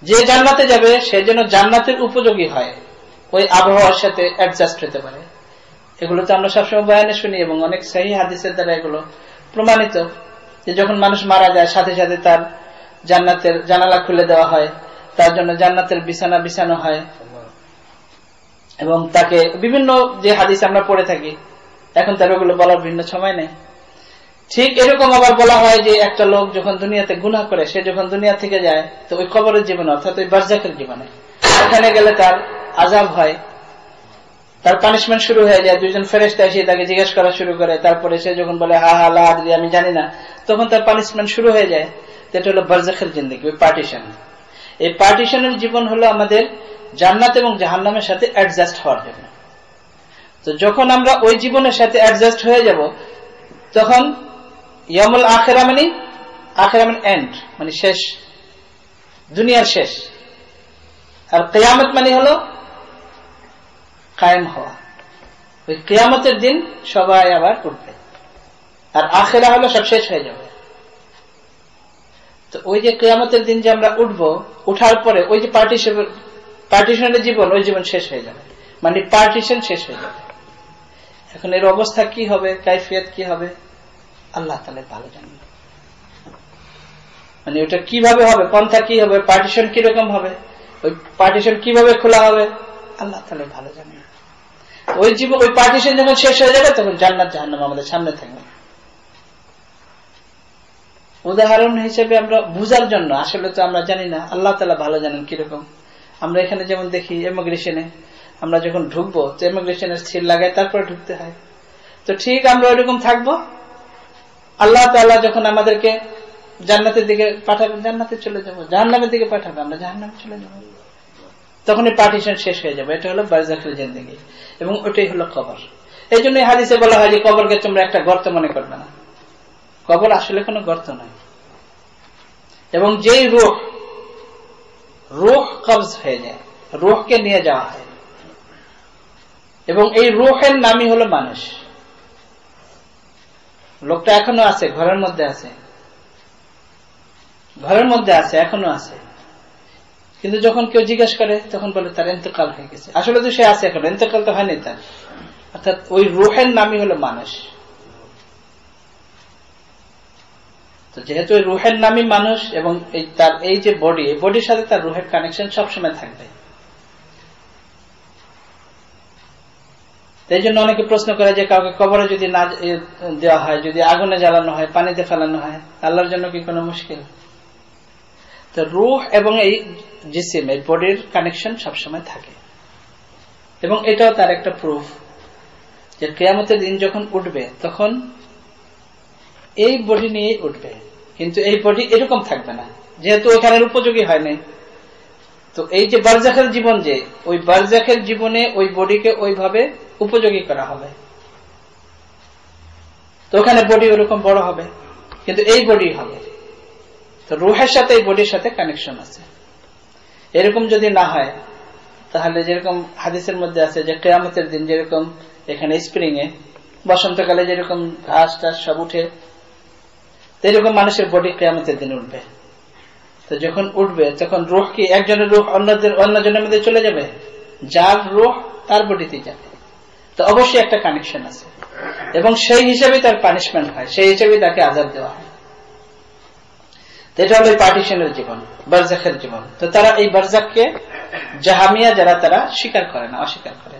যে জান্নাতে যাবে সে যেন জান্নাতের উপযোগী হয়, ওই আবহাওয়ার সাথে অ্যাডজাস্ট হতে পারে। এগুলো তো আমরা সবসময় বয়ানে শুনি এবং অনেক সহিহ হাদিসের দ্বারা এগুলো প্রমাণিত, যে যখন মানুষ মারা যায় সাথে সাথে তার জান্নাতের জানালা খুলে দেওয়া হয়, তার জন্য জান্নাতের বিছানা বিছানো হয়, এবং তাকে বিভিন্ন যে হাদিস আমরা পড়ে থাকি, এখন তার ওগুলো বলার ভিন্ন সময় নেই। ঠিক এরকম আবার বলা হয় যে একটা লোক যখন দুনিয়াতে গুনাহ করে, সে যখন দুনিয়া থেকে যায়, তো ওই কবরের জীবনে, অর্থাৎ ওই বারজাখের জীবনে, ওখানে গেলে তার আযাব হয়, তার পানিশমেন্ট শুরু হয়ে যায়। দুইজন ফেরেশতা এসে তাকে জিজ্ঞেস করা শুরু করে, তারপরে সে যখন বলে হা হা লা আদরি, আমি জানি না, তখন তার পানিশমেন্ট শুরু হয়ে যায়। এটা হলো বারজাখের জিন্দেগি, ওই পার্টিশন। এই পার্টিশনের জীবন হলো আমাদের জান্নাত এবং জাহান্নামের সাথে অ্যাডজাস্ট হওয়ার জন্য। তো যখন আমরা ওই জীবনের সাথে অ্যাডজাস্ট হয়ে যাব, তখন ইয়ামুল আখিরা মানে এন্ড, মানে শেষ, দুনিয়ার শেষ। আর কিয়ামত মানে হলো কায়েম হওয়া। ওই কিয়ামতের দিন সবাই আবার উঠবে, আর আখিরা হলো সব শেষ হয়ে যাবে। তো ওই যে কিয়ামতের দিন যে আমরা উঠবো, উঠার পরে ওই যে পার্টিশনের জীবন, ওই জীবন শেষ হয়ে যাবে, মানে পার্টিশন শেষ হয়ে যাবে। এখন এর অবস্থা কি হবে, কাইফিয়ত কি হবে, আল্লাহ তাআলা ভালো জানেন। মানে ওটা কিভাবে হবে, পন্থা কি হবে, পার্টিশন কিরকম হবে, ওই পার্টিশন কিভাবে খোলা হবে, আল্লাহ তাআলা ভালো জানেন। ওই জীবন, ওই পার্টিশন যখন শেষ হয়ে যাবে, তখন জান্নাত জাহান্নাম আমাদের সামনে থাকবে। উদাহরণ হিসেবে আমরা বুঝার জন্য, আসলে তো আমরা জানি না, আল্লাহ তাআলা ভালো জানেন কিরকম। আমরা এখানে যেমন দেখি ইমিগ্রেশনে আমরা যখন ঢুকবো, তো ইমিগ্রেশনের সিল লাগায় তারপরে ঢুকতে হয়। তো ঠিক আমরা ওইরকম থাকবো। আল্লাহ তাআলা যখন আমাদেরকে জান্নাতের দিকে পাঠাবেন, জান্নাতে চলে যাবো, জাহান্নামের দিকে পাঠাবে, আমরা জাহান্নামে চলে যাবো। তখন এই পার্টিশন শেষ হয়ে যাবে। এটা হলো বারজাখের জিন্দেগি, এবং ওটাই হলো কবর। এই জন্য হাদিসে বলা হয় যে কবরকে তোমরা একটা গর্ত মনে করবে না। কবর আসলে কোনো গর্ত নয়। এবং যেই রূহ কবজ হয়ে যায়, রূহকে নিয়ে যাওয়া হয়, এবং এই রূহের নামই হলো মানুষ। লোকটা এখনো আছে, ঘরের মধ্যে আছে, এখনো আছে, কিন্তু যখন কেউ জিজ্ঞেস করে তখন বলে তার ইন্তেকাল হয়ে গেছে। আসলে তো সে আছে এখনো, ইন্তেকাল তো হয়নি তার। অর্থাৎ ওই রূহের নামই হলো মানুষ। তো যেহেতু ওই রূহের নামই মানুষ, এবং তার এই যে বডি, এই বডির সাথে তার রূহের কানেকশন সবসময় থাকবে। এই জন্য অনেকে প্রশ্ন করে যে কাউকে কবরে যদি না দেওয়া হয়, যদি আগুনে জ্বালানো হয়, পানিতে ফেলানো হয়, আল্লাহর জন্য কি কোনো মুশকিল? তো রূহ এবং এই জিসিম, এই বডির কানেকশন সবসময় থাকে। এবং এটাও তার একটা প্রুফ যে কিয়ামতের দিন যখন উঠবে, তখন এই বডি নিয়ে উঠবে, কিন্তু এই বডি এরকম থাকবে না, যেহেতু ওখানের উপযোগী হয়নি। তো এই যে বারজাখের জীবন, যে ওই বারজাখের জীবনে ওই বডিকে ওইভাবে উপযোগী করা হবে। তো ওখানে বডি ওরকম বড় হবে, কিন্তু এই বডি হবে। তো রূহের সাথে এই বডির সাথে কানেকশন আছে। এরকম যদি না হয়, তাহলে যেরকম হাদিসের মধ্যে আছে যে কিয়ামতের দিন যেরকম এখানে স্প্রিং এ বসন্তকালে যেরকম ঘাস টাস সব উঠে, এরকম মানুষের বডি কিয়ামতের দিন উঠবে। তো যখন উঠবে, তখন রূহ কি একজনের রূহ অন্যজনের মধ্যে চলে যাবে? যার রূহ তার বডিতে যাবে। তো অবশ্যই একটা কানেকশন আছে, এবং সেই হিসাবে তার পানিশমেন্ট হয়, সেই হিসাবে তাকে আযাব দেওয়া হয়। এটা হলো পার্টিশনের জীবন, বারজাখের জীবন। তো তারা এই বারজাখকে জাহামিয়া যারা, তারা স্বীকার করে না, অস্বীকার করে।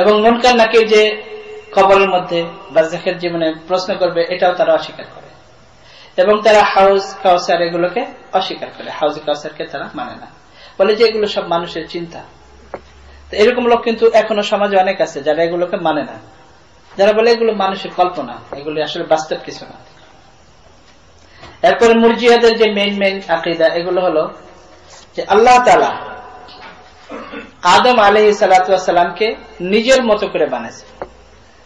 এবং মুনকার নাকির যে কবরের মধ্যে বারজাখের জীবনে প্রশ্ন করবে, এটাও তারা অস্বীকার করে। এবং তারা হাউজ কাউসার এগুলোকে অস্বীকার করে, হাউজ কাউসারকে তারা মানে না। বলে যে এগুলো সব মানুষের চিন্তা। তো এরকম লোক কিন্তু এখনো সমাজে অনেক আছে যারা এগুলোকে মানে না, যারা বলে এগুলো মানুষের কল্পনা, এগুলো আসলে বাস্তব কিছু না। এরপরে মুরজিয়াদের যে মেইন আকীদা, এগুলো হলো যে আল্লাহ তাআলা আদম আলাইহিস সালাতু ওয়াস সালামকে নিজের মতো করে বানাইছে।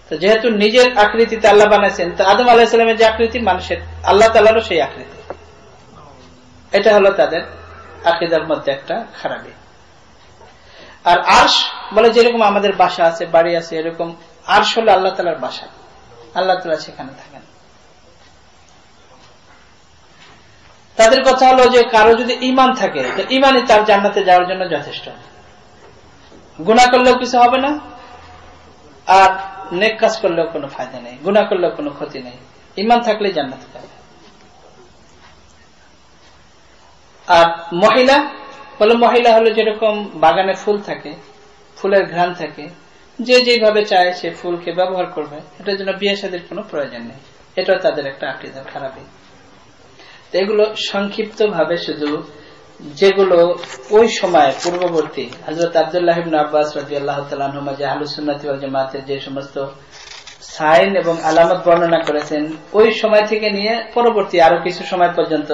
তো যেহেতু নিজের আকৃতিতে আল্লাহ বানাইছেন, তো আদম আলাইহিস সালামের যে আকৃতি মানুষের, আল্লাহ তাআলারও সেই আকৃতি। এটা হলো তাদের আকীদার মধ্যে একটা খারাপি। আর আরশ বলে যেরকম আমাদের বাসা আছে, বাড়ি আছে, এরকম আরশ হলো আল্লাহ তাআলার বাসা, আল্লাহ তাআলা সেখানে থাকেন। তাদের কথা হলো যে কারো যদি ঈমান থাকে তো ঈমানই তার জান্নাতে যাওয়ার জন্য যথেষ্ট। গুনাহ করলেও কিছু হবে না, আর নেক কাজ করলেও কোনো ফায়দা নেই, গুনাহ করলেও কোনো ক্ষতি নেই, ঈমান থাকলেই জান্নাতে যাবে। আর মহিলা হলো যেরকম বাগানে ফুল থাকে, ফুলের ঘ্রাণ থাকে, যে যেভাবে চায় সে ফুলকে ব্যবহার করবে, এটার জন্য বিয়ে শাদীর কোনো প্রয়োজন নেই। এটাও তাদের একটা আকীদা খারাপই। তো এগুলো সংক্ষিপ্ত ভাবে শুধু যেগুলো ওই সময় পূর্ববর্তী হযরত আব্দুল্লাহ ইবনে আব্বাস রাদিয়াল্লাহু তাআলা আনহুমা যে আহলুস সুন্নাত ওয়াল জামাতের যে সমস্ত সাইন এবং আলামত বর্ণনা করেছেন, ওই সময় থেকে নিয়ে পরবর্তী আরো কিছু সময় পর্যন্ত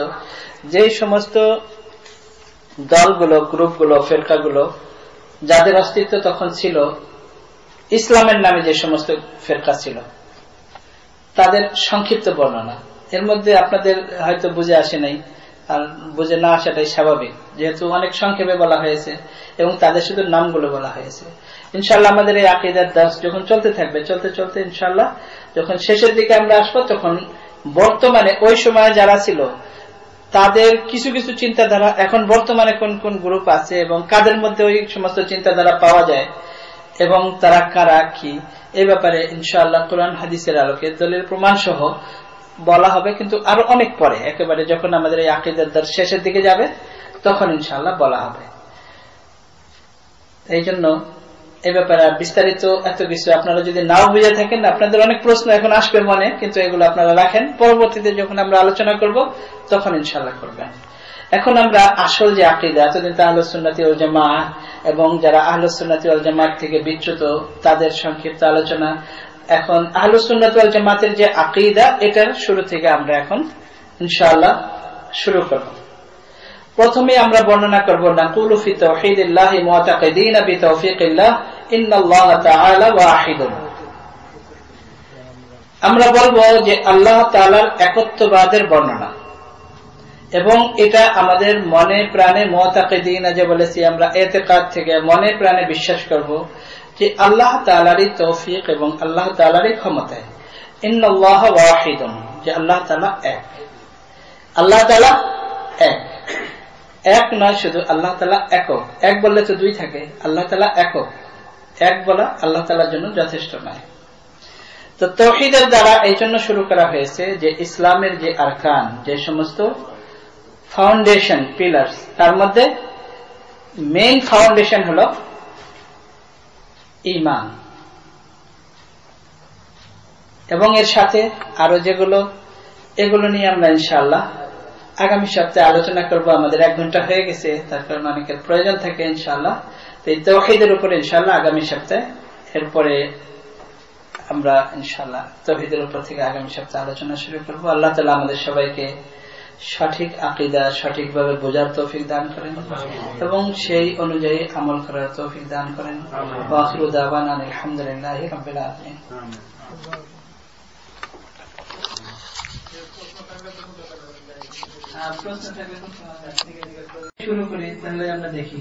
যে সমস্ত দলগুলো, গ্রুপগুলো, ফেরকাগুলো যাদের অস্তিত্ব তখন ছিল, ইসলামের নামে যে সমস্ত ফেরকা ছিল, তাদের সংক্ষিপ্ত বর্ণনা। এর মধ্যে আপনাদের হয়তো বুঝে আসে নাই, আর বুঝে না আসাটাই স্বাভাবিক, যেহেতু অনেক সংক্ষেপে বলা হয়েছে এবং তাদের শুধু নামগুলো বলা হয়েছে। ইনশাআল্লাহ আমাদের এই আকীদার দাস যখন চলতে থাকবে, চলতে ইনশাআল্লাহ যখন শেষের দিকে আমরা আসবো, তখন বর্তমানে ওই সময় যারা ছিল তাদের কিছু কিছু চিন্তাধারা, এখন বর্তমানে কোন কোন গ্রুপ আছে এবং কাদের মধ্যে ওই সমস্ত চিন্তাধারা পাওয়া যায় এবং তারা কারা কি, এই ব্যাপারে ইনশাআল্লাহ কোরআন হাদিসের আলোকে দলিল প্রমাণ সহ বলা হবে। কিন্তু আরো অনেক পরে, একেবারে যখন আমাদের এই আকীদার দাস শেষের দিকে যাবে, তখন ইনশাআল্লাহ বলা হবে। এই জন্য এই ব্যাপারে বিস্তারিত এত কিছু আপনারা যদি নাও বুঝে থাকেন, আপনাদের অনেক প্রশ্ন এখন আসবে মনে, কিন্তু এগুলো আপনারা রাখেন, পরবর্তীতে যখন আমরা আলোচনা করব তখন ইনশাআল্লাহ করবেন। এখন আমরা আসল যে আকীদা, এতদিন তো আহলুস সুন্নাতি ওয়াল জামাআহ এবং যারা আহলুস সুন্নাতি ওয়াল জামাআত থেকে বিচ্যুত তাদের সংক্ষিপ্ত আলোচনা। এখন আহলুস সুন্নাত ওয়াল জামাতের যে আকীদা, এটার শুরু থেকে আমরা এখন ইনশাআল্লাহ শুরু করব। প্রথমে আমরা বর্ণনা করব নাকুলু ফি তাওহীদিল্লাহি মুতাকিদিনা বিতাওফীকিল্লাহ ইন্নাল্লাহা তাআলা ওয়াহিদুন। আমরা বলবো যে আল্লাহ তাআলার একত্ববাদের বর্ণনা, এবং এটা আমাদের মনে প্রাণে মুতাকিদিনা, যে বলেছি আমরা ইতিকাদ থেকে মনে প্রাণে বিশ্বাস করব যে আল্লাহ তাআলারই তৌফিক এবং আল্লাহ তাআলারই ক্ষমতায়। ইন্নাল্লাহা ওয়াহিদুন, যে আল্লাহ তাআলা এক। আল্লাহ তাআলা এক নয়, শুধু আল্লাহ তাআলা একক। এক বললে তো দুই থাকে, আল্লাহ তাআলা একক। এক বলা আল্লাহ তাআলার জন্য যথেষ্ট নয়। তো তাওহীদের দ্বারা এই জন্য শুরু করা হয়েছে যে ইসলামের যে আরকান, যে সমস্ত ফাউন্ডেশন, পিলার্স, তার মধ্যে মেইন ফাউন্ডেশন হলো ঈমান, এবং এর সাথে আরো যেগুলো, এগুলো নিয়ে আমরা ইনশাআল্লাহ আগামী সপ্তাহে আলোচনা করব। আমাদের 1 ঘন্টা হয়ে গেছে, তার কারণে অনেকের প্রয়োজন থাকে ইনশাআল্লাহ। তো এই তাওহীদের উপরে ইনশাআল্লাহ আগামী সপ্তাহে, এরপরে আমরা ইনশাআল্লাহ তাওহীদের উপর থেকে আগামী সপ্তাহে আলোচনা শুরু করব। আল্লাহ তাআলা আমাদের সবাইকে সঠিক আকীদা সঠিকভাবে বোঝার তৌফিক দান করেন এবং সেই অনুযায়ী আমল করার তৌফিক দান করেন। ওয়া আখিরু দাওয়ানা আলহামদুলিল্লাহি রাব্বিল আলামিন। শুরু করি, তাহলে আমরা দেখি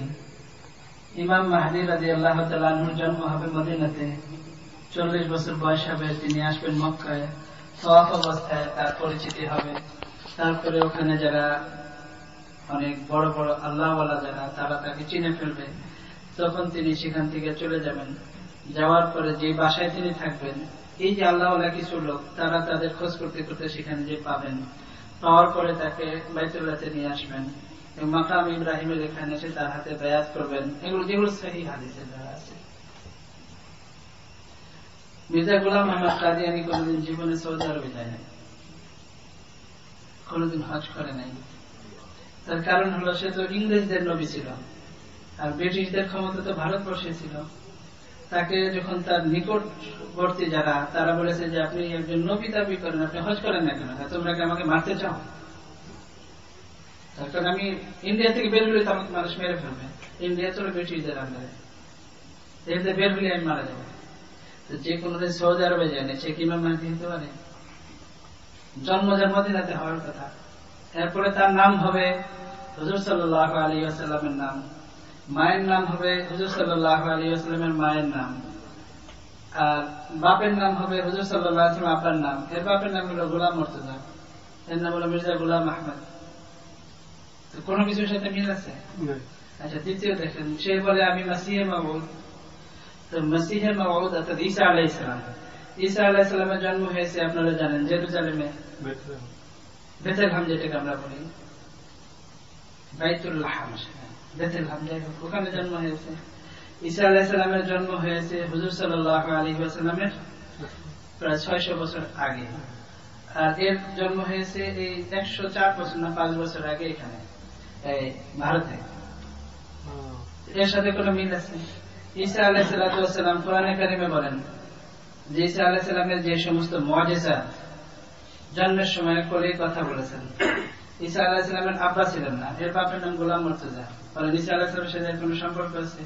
ইমাম মাহদী রাদিয়াল্লাহু তাআলা আনহুর জন্ম হবে মদিনাতে, 40 বছর বয়স হবে, তিনি আসবেন মক্কায়, তাওয়াফ অবস্থায় তার পরিচিতি হবে। তারপরে ওখানে যারা অনেক বড় বড় আল্লাহওয়ালা যারা, তারা তাকে চিনে ফেলবে। তখন তিনি সেখান থেকে চলে যাবেন। যাওয়ার পরে যে বাসায় তিনি থাকবেন, এই যে আল্লাহওয়ালা কিছু লোক, তারা তাদের খোঁজ করতে করতে সেখানে যে পাবেন, পাওয়ার পরে তাকে বাইতুল্লাহতে নিয়ে আসবেন এবং মাকাম ইব্রাহিমের এখানে এসে তার হাতে বায়াত করবেন। এগুলো যেগুলো সহিহ হাদিসে দেওয়া আছে। মির্জা গোলাম আহমদ কাদিয়ানী কোনদিন জীবনে সৌদি আরবে যায় নাই, কোনদিন হজ করে নাই। তার কারণ হলো সে তো ইংরেজদের নবী ছিল, আর ব্রিটিশদের ক্ষমতা তো ভারতবর্ষে ছিল। তাকে যখন তার নিকটবর্তী যারা, তারা বলেছে যে আপনি একজন নবী দাবি করেন, আপনি হজ করেন না কেন, তোমরা কি আমাকে মারতে চাও? তার কারণ আমি ইন্ডিয়া থেকে বের হলে তো আমাকে মানুষ মেরে ফেলবে, ইন্ডিয়া তো ব্রিটিশদের আন্ডারে, এতে বের হলে আমি মারা যাবো। তো যে কোনো দিন সৌদি আরবে যায় না, সে কি ইমাম মাহদী হতে পারে? জন্ম যার মদিনাতে হওয়ার কথা। এরপরে তার নাম হবে হুজুর সাল্লাল্লাহু আলাইহি ওয়াসাল্লামের নাম, মায়ের নাম হবে হুজুর সাল্লাল্লাহু আলাইহি ওয়াসাল্লামের মায়ের নাম, আর বাপের নাম হবে হুজুর সাল্লাল্লাহু আলাইহি ওয়াসাল্লাম আব্বার নাম। এর বাপের নাম হলো গোলাম মুর্তজা, এর নাম হলো মির্জা গোলাম আহমদ। তো কোনো কিছুর সাথে মিল আছে? আচ্ছা, দ্বিতীয় দেখেন, সে বলে আমি মাসিহে মাউদ। তো মাসিহে মাউদ অর্থাৎ ঈসা আলাইহিস সালাম, ঈসা আলাইহিস সালামের জন্ম হয়েছে আপনারা জানেন জেরুজালেমে, বেথলেহেম যেটাকে আমরা বলি, বাইতুল লাহম, বেথলেহেম, ওখানে জন্ম হয়েছে। ঈসা আলাইহিস সালামের জন্ম হয়েছে হুজুর সাল্লাল্লাহু আলাইহি ওয়াসাল্লামের প্রায় 600 বছর আগে, আর এর জন্ম হয়েছে এই 104 বছর না 5 বছর আগে এখানে এই ভারতে। এর সাথে কোনো মিল আছে? ঈসা আলাইহিস সালাম কোরআনে কারিমে বলেন যে ঈসা আলাইহিস সালামের যে সমস্ত মুআজিজা জন্মের সময় করে কথা বলেছেন। ঈসা আলাইহিস সালামের আব্বা ছিলেন না, এর বাপের নাম গোলাম মুর্তজা, বলেন ঈসা আলাইহিস সালামের সাথে কোনো সম্পর্ক আছে?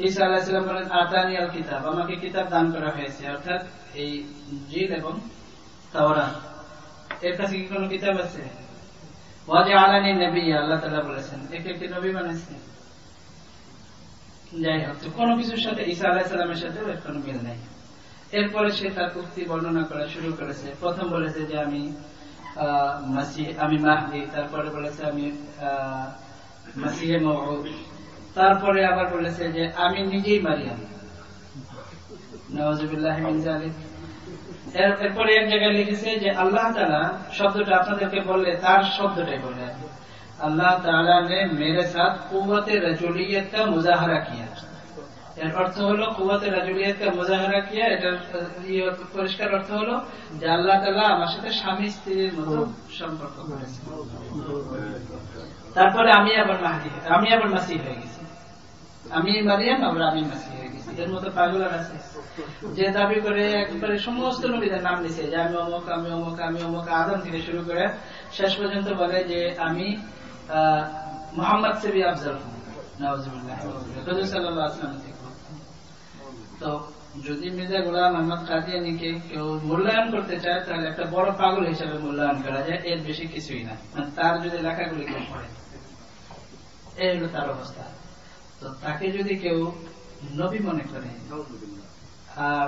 ঈসা আলাইহিস সালাম বলেন আতানি আল কিতাব, আমাকে কিতাব দান করা হয়েছে, অর্থাৎ এই ইনজিল এবং তাওরাত। এর কাছে কি কোনো কিতাব আছে? ওয়াজআলানি নবিয়্যা, আল্লাহ তাআলা বলেছেন একে কি নবী বানাইছে? যাই হোক, কোনো কিছুর সাথে ঈসা আলাইহিস সালামের সাথে এর কোনো মিল নাই। এরপরে সে তার উক্তি বর্ণনা করা শুরু করেছে। প্রথম বলেছে যে আমি মাসিহ, আমি মাহদী, তারপরে বলেছে আমি মাসিহে মাউউদ, তারপরে আবার বলেছে যে আমি নিজেই মারিয়াম, নাউযুবিল্লাহি মিন যালিক। এরপরে এক জায়গায় লিখেছে যে আল্লাহ তাআলা শব্দটা আপনাদেরকে বললে তার শব্দটাই বললেন, अल्लाह ताला ने मेरे साथ कुव्वत रजूलियत का मुजाहरा किया। এর অর্থ হলো কুওয়াত রাজুলিয়াত কা মুজাহারা কিয়া, এটার পরিষ্কার অর্থ হলো যে আল্লাহ তাআলা আমার সাথে স্বামী স্ত্রীর মতো সম্পর্ক করেছেন। তারপরে আমি আবার মাহদী, আমি আবার মাসিহ হয়ে গেছি, আমি মারিয়াম আবার আমি মাসিহ হয়ে গেছি। এর মতো পাগল আছে যে দাবি করে একবারে সমস্ত নবীদের নাম নিছে যে আমি অমুক, আমি অমুক, আমি অমুক, আদম থেকে শুরু করে শেষ পর্যন্ত বলে যে আমি মুহাম্মদ সে ভি আফজল হুঁ, নাউযুবিল্লাহ, হুজুর সাল্লাল্লাহু আলাইহি ওয়াসাল্লাম থেকে। তো যদি মির্জা গোলাম আহমদ কাদিয়ানীকে কেউ মূল্যায়ন করতে চায় তাহলে একটা বড় পাগল হিসেবে মূল্যায়ন করা যায়, এর বেশি কিছুই না। মানে তার যদি লেখাগুলি কেউ পড়ে, এই হলো তার অবস্থা। তো তাকে যদি কেউ নবী মনে করে আর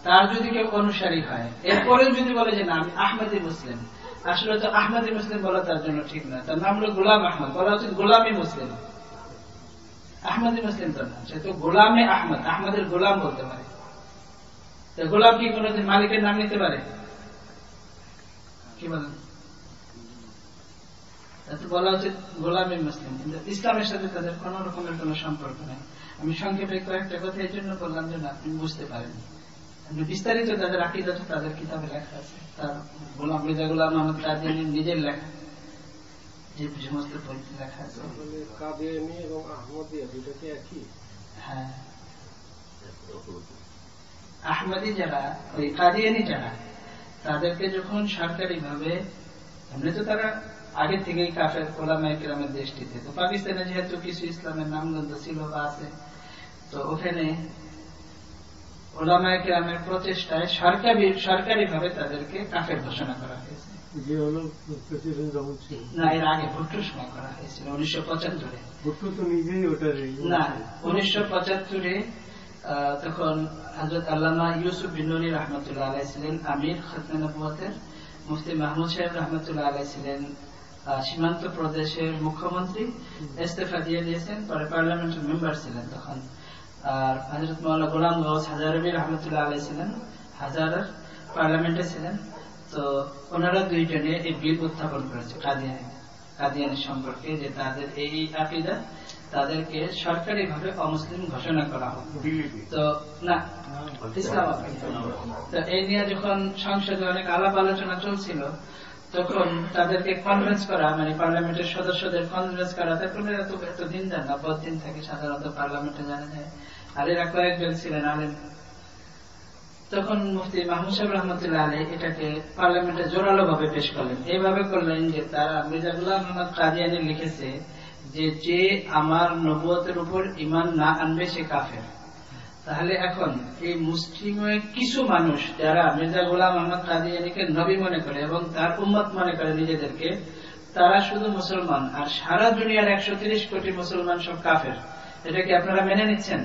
তার যদি কেউ অনুসারী হয়, এরপরেও যদি বলে যে না আমি আহমদী মুসলিম, আসলে তো আহমদী মুসলিম বলা তার জন্য ঠিক না, তার নাম হলো গোলাম আহমদ, বলা উচিত গোলামী মুসলিম, আহমদী মুসলিম তো না, সে তো গোলামে আহমদ, আহমদের গোলাম বলতে পারে। গোলাম কি কোনদিন মালিকের নাম নিতে পারে? কি বলেন? বলা উচিত গোলামী মুসলিম, কিন্তু ইসলামের সাথে তাদের কোন রকমের কোন সম্পর্ক নেই। আমি সংক্ষেপে কয়েকটা কথা এই জন্য বললাম যে আপনি বুঝতে পারেন, বিস্তারিত তাদের আকীদা তাদের কিতাবে লেখা আছে, তার গোলাম মির্জা গোলাম আহমদ কাদিয়ানীর নিজের লেখা যে সমস্ত বইতে লেখা আছে। কাদিয়ানী এবং আহমদিয়া দুটো কি একই? হ্যাঁ, আহমদী যারা, ওই কাদিয়ানী যারা, তাদেরকে যখন সরকারি ভাবে, এমনি তো তারা আগে থেকেই কাফের ওলামায়ে কেরামের দেশটিতে, তো পাকিস্তানে যেহেতু কিছু ইসলামের নামগন্ধ ছিল বা আছে, তো ওখানে ওলামায়ে কেরামের প্রচেষ্টায় সরকারি ভাবে তাদেরকে কাফের ঘোষণা করা হয়েছে। না, এর আগে ভুট্টোর সময় করা হয়েছিল 1975-এ। ভুট্টো তো নিজেই ওটা না, 1975-এ তখন হযরত আল্লামা ইউসুফ বিন নুরি রাহমাতুল্লাহ আলাইহি ছিলেন আমির খাতমে নবুয়তের, মুফতি মাহমুদ সাহেব রাহমাতুল্লাহ আলাইহি ছিলেন সীমান্ত প্রদেশের মুখ্যমন্ত্রী, ইস্তেফা দিয়ে দিয়েছেন, পরে পার্লামেন্টের মেম্বার ছিলেন তখন। আর হযরত মাওলানা গোলাম গৌস হাজারবী রাহমাতুল্লাহ আলাইহি ছিলেন হাজারের পার্লামেন্টে ছিলেন। তো ওনারা দুইজনে এই বিল উত্থাপন করেছে কাদিয়ানী সম্পর্কে, যে তাদের এই আকীদা, তাদেরকে সরকারি ভাবে অমুসলিম ঘোষণা করা হোক। তো না, ইসলাম। তো এই নিয়ে যখন সংসদে অনেক আলাপ আলোচনা চলছিল, তখন তাদেরকে কনভিন্স করা, মানে পার্লামেন্টের সদস্যদের কনভিন্স করা, তারপরে এত দিন যান না, 5 দিন থাকে সাধারণত পার্লামেন্টে জানা যায়। আর এরা কয়েকজন ছিলেন আলেম। তখন মুফতি মাহমুদ সাহেব রহমতুল্লাহ আলাইহি এটাকে পার্লামেন্টে জোরালো ভাবে পেশ করলেন। এইভাবে করলেন যে তারা মির্জা গোলাম আহমদ কাদিয়ানী লিখেছে যে আমার নবুয়তের উপর ঈমান না আনবে সে কাফের। তাহলে এখন এই মুসলিমের কিছু মানুষ যারা মির্জা গোলাম আহমদ কাদিয়ানীকে নবী মনে করে এবং তার উম্মত মনে করে নিজেদেরকে, তারা শুধু মুসলমান, আর সারা দুনিয়ার 130 কোটি মুসলমান সব কাফের। এটা কি আপনারা মেনে নিচ্ছেন?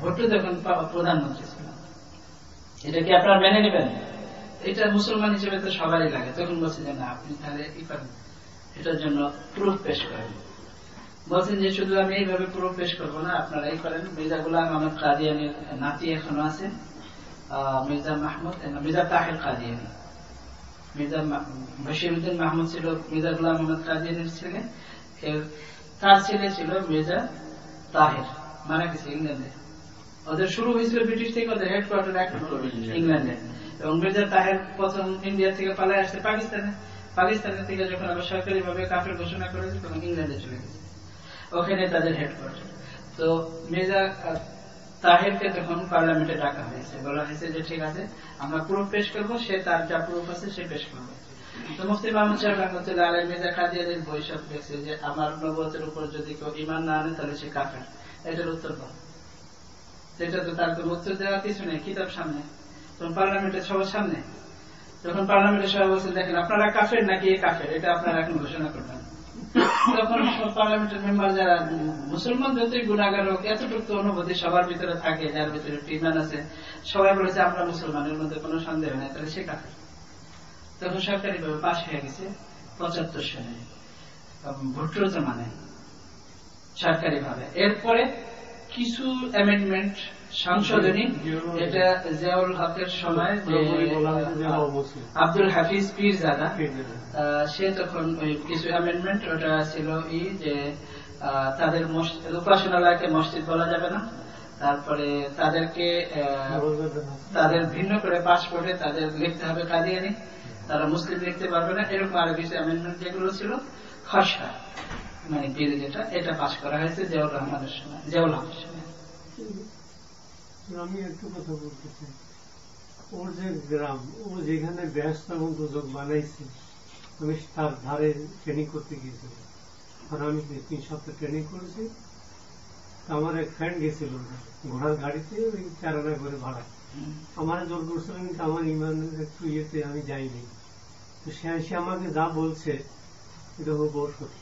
ভুট্টো যখন প্রধানমন্ত্রী ছিলেন, এটা কি আপনারা মেনে নেবেন? এটা মুসলমান হিসেবে তো সবারই লাগে। তখন বলছে যে না, আপনি তাহলে ই করেন, এটার জন্য প্রুফ পেশ করেন। বলছেন যে শুধু আমি এইভাবে প্রুফ পেশ করবো না, আপনারা এই করেন। মির্জা গোলাম আহমদ কাদিয়ানীর নাতি এখনো আছে, মির্জা তাহের কাদিয়ানী। মির্জা বশিরউদ্দিন মাহমুদ ছিল মির্জা গোলাম আহমদ কাদিয়ানীর ছেলে, তার ছেলে ছিল মির্জা তাহের, মারা গেছে ইংল্যান্ডে। ওদের শুরু হয়েছিল ব্রিটিশ থেকে, ওদের হেডকোয়ার্টার এখন ইংল্যান্ডে। এবং মির্জা তাহের প্রথম ইন্ডিয়া থেকে পালায় আসছে পাকিস্তানের থেকে যখন আবার সরকারি ভাবে কাফের ঘোষণা করেছে তখন ইংল্যান্ডে চলে গেছে, ওখানে তাদের হেডকোয়ার্টার। তো মির্জা তাহেরকে তখন পার্লামেন্টে ডাকা হয়েছে, বলা হয়েছে যে ঠিক আছে আমরা প্রুফ পেশ করবো, সে তার যা প্রুফ আছে সে পেশ করবে। তো মুফতি মাহমুদ সাহেব রহমতুল্লাহ আলাইহি মির্জা কাদিয়ানীর বই সব দেখছে যে আমার নবুয়তের উপর যদি কেউ ঈমান না আনে তাহলে সে কাফের। এটার উত্তর দাও। এটা তো তার কোনো উত্তর দেওয়ার কিছু নেই, কিতাব সামনে, তখন পার্লামেন্টের সবার সামনে। তখন পার্লামেন্টের সবাই বলছেন দেখেন আপনারা কাফের নাকি এ কাফের, এটা আপনারা এখন ঘোষণা করবেন। তখন পার্লামেন্টের মেম্বার যারা মুসলমান যতই গুনাহগার হোক, এতটুকু অনুভূতি সবার ভিতরে থাকে, যার ভিতরে ঈমান আছে, সবাই বলেছে আমরা মুসলমানের মধ্যে কোনো সন্দেহ নেই, তাহলে সে কাফের। তখন সরকারি ভাবে পাশ হয়ে গেছে 75 সালে ভুট্টোর জমানায় সরকারি ভাবে। এরপরে কিছু অ্যামেন্ডমেন্ট সংশোধনী, এটা জিয়াউল হকের সময় আব্দুল হাফিজ পীরজাদা, সে তখন ওই কিছু অ্যামেন্ডমেন্ট, ওটা ছিল যে তাদের উপাসনালয়কে মসজিদ বলা যাবে না, তারপরে তাদেরকে তাদের ভিন্ন করে পাসপোর্টে তাদের লিখতে হবে কাদিয়ানী, তারা মুসলিম লিখতে পারবে না, এরকম আরো কিছু অ্যামেন্ডমেন্ট যেগুলো ছিল খসড়া, মানে বিল যেটা, এটা পাস করা হয়েছে জিয়াউর রহমানের সময়, জিয়াউল হকের সময়। আমি একটু কথা বলতে চাই, ওর যে গ্রাম, ও যেখানে ব্যস্ত এবং দুর্যোগ বানাইছে, আমি তার ধারে ট্রেনিং করতে গিয়েছিলাম। আর আমি 3 সপ্তাহ ট্রেনিং করেছি। আমার এক ফ্রেন্ড গেছিল ঘোড়ার গাড়িতে, ওই চারানা করে ভাড়া, আমার জোর করছিলেন, কিন্তু আমার ইমান একটু ইয়েতে আমি যাইনি। তো সে আমাকে যা বলছে এটা বড় সত্য।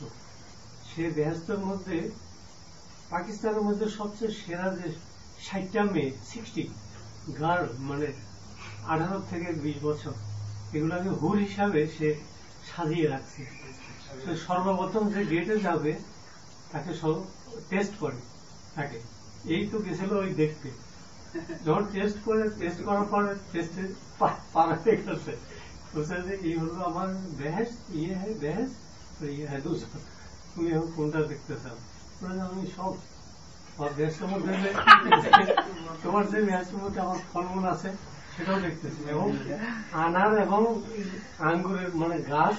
সে ব্যস্তের মধ্যে পাকিস্তানের মধ্যে সবচেয়ে সেরা যে 60টা মেয়ে, 60 গার্ল, মানে 18 থেকে 20 বছর, এগুলোকে হুর হিসাবে সে সাজিয়ে রাখছে। সর্বপ্রথম যে গেটে যাবে তাকে সব টেস্ট করে তাকে, এই তো গেছিল ওই দেখতে, যখন টেস্ট করার পরে টেস্টে পারাতে গেছে, বলছে যে এই হলো আমার বেহেস, বেহেস হ্যাঁ দোষর, তুমি এখন কোনটা দেখতে চাও? আমি সব দেশের মধ্যে তোমার যে ম্যাচের মধ্যে আমার ফলমূল আছে সেটাও দেখতেছি, এবং আনার এবং আঙ্গুরের মানে গাছ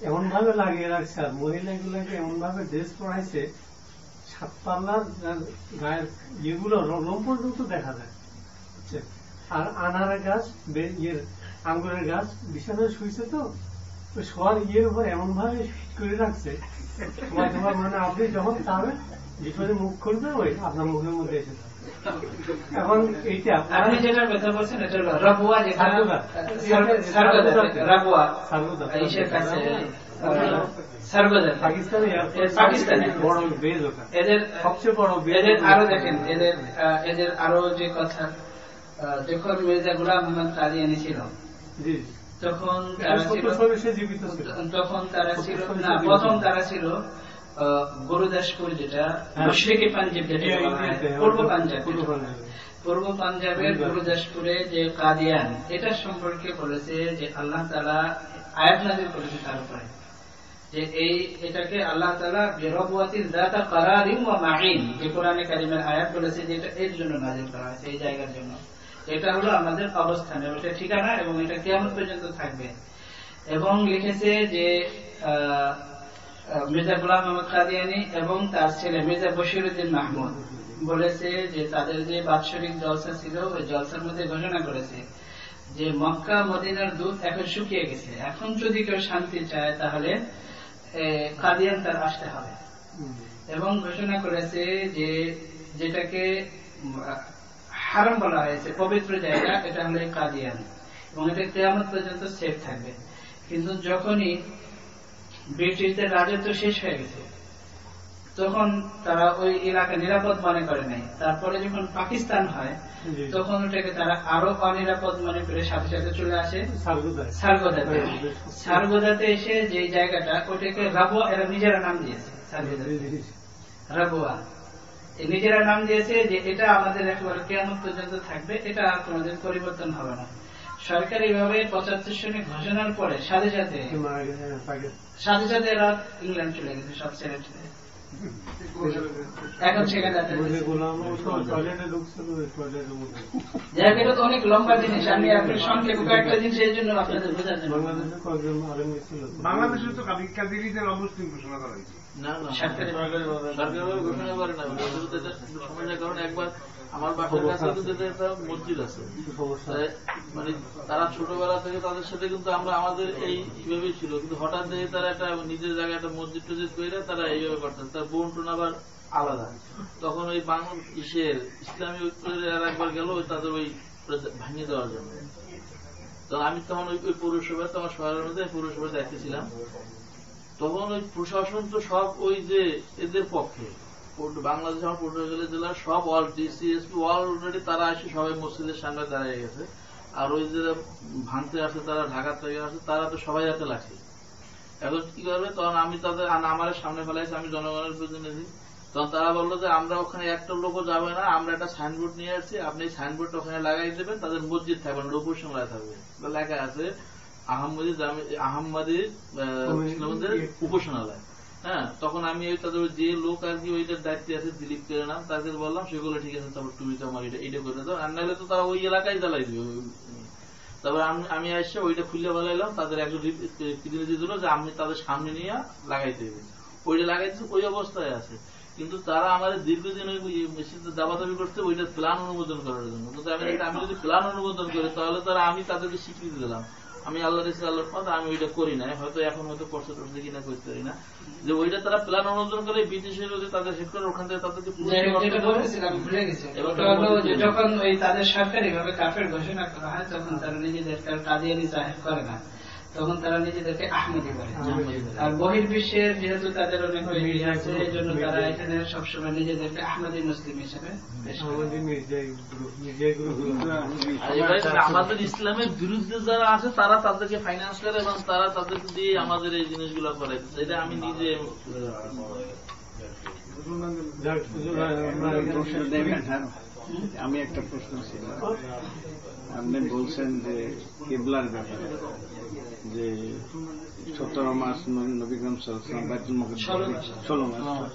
এমন ভাবে লাগিয়ে রাখছে, আর মহিলাগুলোকে এমন ভাবে ড্রেস পরাইছে, 7 পাল্লার গায়ের ইয়েগুলো লোম পর্যন্ত দেখা যায়। আর আনারের গাছ, আঙ্গুরের গাছ বিছানায় শুয়েছে, তো শোয়ার ইয়ের উপর এমন ভাবে করে রাখছে, তোমার মানে আপনি যখন চাবেন যেখানে মুখ করবে ওই আপনার মুখের মধ্যে এসে যাবে। এখন এইটা আপনি যেটা কথা বলছেন, এটা রাবুয়া, পাকিস্তানে বড় বেজ, ওটা এদের সবচেয়ে বড় বেজ। এদের আরো দেখেন, এদের আরো যে কথা, যখন মির্জা গোলাম আহমদ কাদিয়ানী ছিল তখন তারা ছিল না, প্রথম তারা ছিল গুরুদাসপুর, যেটা মুশরিকি পাঞ্জাব, যেটা পূর্ব পাঞ্জাবের গুরুদাসপুরে যে কাদিয়ান, এটা সম্পর্কে বলেছে যে আল্লাহ তাআলা আয়াত নাযিল করেছে তার উপরে, যে এটাকে আল্লাহ তাআলা বিরবওয়াতিন যাতা কারারিন ওয়া মাঈন, যে কোরআনে কারীমের আয়াত বলেছে যে এটা এর জন্য নাযিল করা হয়েছে, এই জায়গার জন্য, এটা হলো আমাদের অবস্থান এবং এটা ঠিকানা, এবং এটা কিয়ামত পর্যন্ত থাকবে। এবং লিখেছে যে মির্জা গোলাম মোহাম্মদ কাদিয়ানী এবং তার ছেলে মির্জা বশিরউদ্দিন মাহমুদ বলেছে যে তাদের যে বাৎসরিক জলসা ছিল ওই জলসার মধ্যে ঘোষণা করেছে যে মক্কা মদিনার দুধ এখন শুকিয়ে গেছে, এখন যদি কেউ শান্তি চায় তাহলে কাদিয়ান তার আসতে হবে। এবং ঘোষণা করেছে যে যেটাকে হারাম বলা হয়েছে, পবিত্র জায়গা, এটা হলো কাদিয়ান, এবং এটা কিয়ামত পর্যন্ত সেফ থাকবে। কিন্তু যখনই ব্রিটিশদের রাজত্ব শেষ হয়ে গেছে তখন তারা ওই এলাকা নিরাপদ মনে করে নাই। তারপরে যখন পাকিস্তান হয় তখন ওটাকে তারা আরো অনিরাপদ মনে করে সাথে সাথে চলে আসে সারগোদাতে। সারগোদাতে এসে যে জায়গাটা ওটাকে রাবুয়া, এরা নিজেরা নাম দিয়েছে রাবুয়া, নিজেরা নাম দিয়েছে যে এটা আমাদের একেবারে কিয়ামত পর্যন্ত থাকবে, এটা আর কোনোদিন পরিবর্তন হবে না। সরকার এইভাবে 75 সনে ঘোষণার পরে সাথে সাথে এরা ইংল্যান্ড চলে গেছে সব ছেড়ে। এখন সেখানে এটা তো অনেক লম্বা জিনিস, আমি আপনার সংক্ষেপে কয়েকটা জিনিস এই জন্য আপনাদের বোঝার জন্য। বাংলাদেশে তো কাদিরীদের অমুসলিম ঘোষণা করা হয়েছে। কারণ একবার আমার বাসার কাছে কিন্তু একটা মসজিদ আছে, মানে তারা ছোটবেলা থেকে তাদের সাথে কিন্তু আমরা আমাদের এইভাবেই ছিল, কিন্তু হঠাৎ দেখে তারা একটা নিজের জায়গায় একটা মসজিদ টসজিদ করে তারা এইভাবে করতেন। তার বোন টোন আবার আলাদা। তখন ওই ইসলামী আর একবার গেল তাদের ওই ভাঙিয়ে দেওয়ার জন্য। আমি তখন ওই পৌরসভায়, তোমার শহরের মধ্যে পৌরসভায় দায়িত্বে ছিলাম, তখন ওই প্রশাসন তো সব ওই যে এদের পক্ষে, বাংলাদেশ আমার পটুয়াখালী জেলার সব অল ডিসি এসপি অলরেডি তারা এসে সবাই মসজিদের সামনে দাঁড়িয়ে গেছে। আর ওই যে ভাঙতে আসে তারা, ঢাকা থেকে আসে তারা তো সবাই হাতে লাঠি। এখন কি করবে, তখন আমি তাদের আমার সামনে ফেলাইছি, আমি জনগণের প্রতিনিধি। তখন তারা বললো যে আমরা ওখানে একটা লোকও যাবে না, আমরা একটা সাইনবোর্ড নিয়ে আসছি, আপনি সাইনবোর্ড ওখানে লাগাই দেবেন, তাদের মসজিদ থাকবে না, উপাসনালয় থাকবে। লেখা আছে আহম্মদী ইসলামদের উপাসনালয়। হ্যাঁ, তখন আমি তাদের যে লোক আর কি ওইটার দায়িত্বে আছে দিলীপ করে নাম, তাকে বললাম সেগুলো ঠিক আছে, তারপর তুমি তো আমার এটা করে দাও, আর নাহলে তো তারা ওই এলাকায় জ্বালাই দিবে। তারপর আমি এসে ওইটা খুলে বলাইলাম, তাদের একজন প্রতিনিধি দিল যে আমি তাদের সামনে নিয়ে লাগাইতে হবে, ওইটা লাগাইতে ওই অবস্থায় আছে। কিন্তু তারা আমাদের দীর্ঘদিন ওই মেশিনটা দাবাদাবি করতে ওইটা প্ল্যান অনুমোদন করার জন্য। কিন্তু আমি যদি প্ল্যান অনুমোদন করি তাহলে তারা আমি তাদেরকে স্বীকৃতি দিলাম, আমি আল্লাহর পথ আমি ওইটা করি না, হয়তো এখন হয়তো কষ্ট করতে কিনা করতে পারি না, যে ওইটা তারা প্ল্যান অনুমোদন করে ব্রিটিশের যদি তাদের হেড ওখান থেকে তাদেরকে ভুলে গেছে। যখন ওই তাদের সরকারি ভাবে কাফের ঘোষণা করা হয় তখন তারা নিজেদের কাদিয়ানি জাহির করে না, তখন তারা নিজেদেরকে আহমদি বলে। আর বহির্বিশ্বের যেহেতু তাদের অনেক আছে, এই জন্য তারা এখানে সবসময় নিজেদেরকে আহমদি মুসলিম হিসেবে। আমাদের ইসলামের বিরুদ্ধে যারা আছে তারা তাদেরকে ফাইন্যান্স করে এবং তারা তাদেরকে দিয়ে আমাদের এই জিনিসগুলো করে, এটা আমি নিজে। আমি একটা প্রশ্ন ছিল, আপনি বলছেন যে কিবলার ব্যাপারে যে 17 মাস নবী করিম সাল্লাল্লাহু আলাইহি ওয়াসাল্লাম বাইতুল মুকাদ্দাস 16 মাস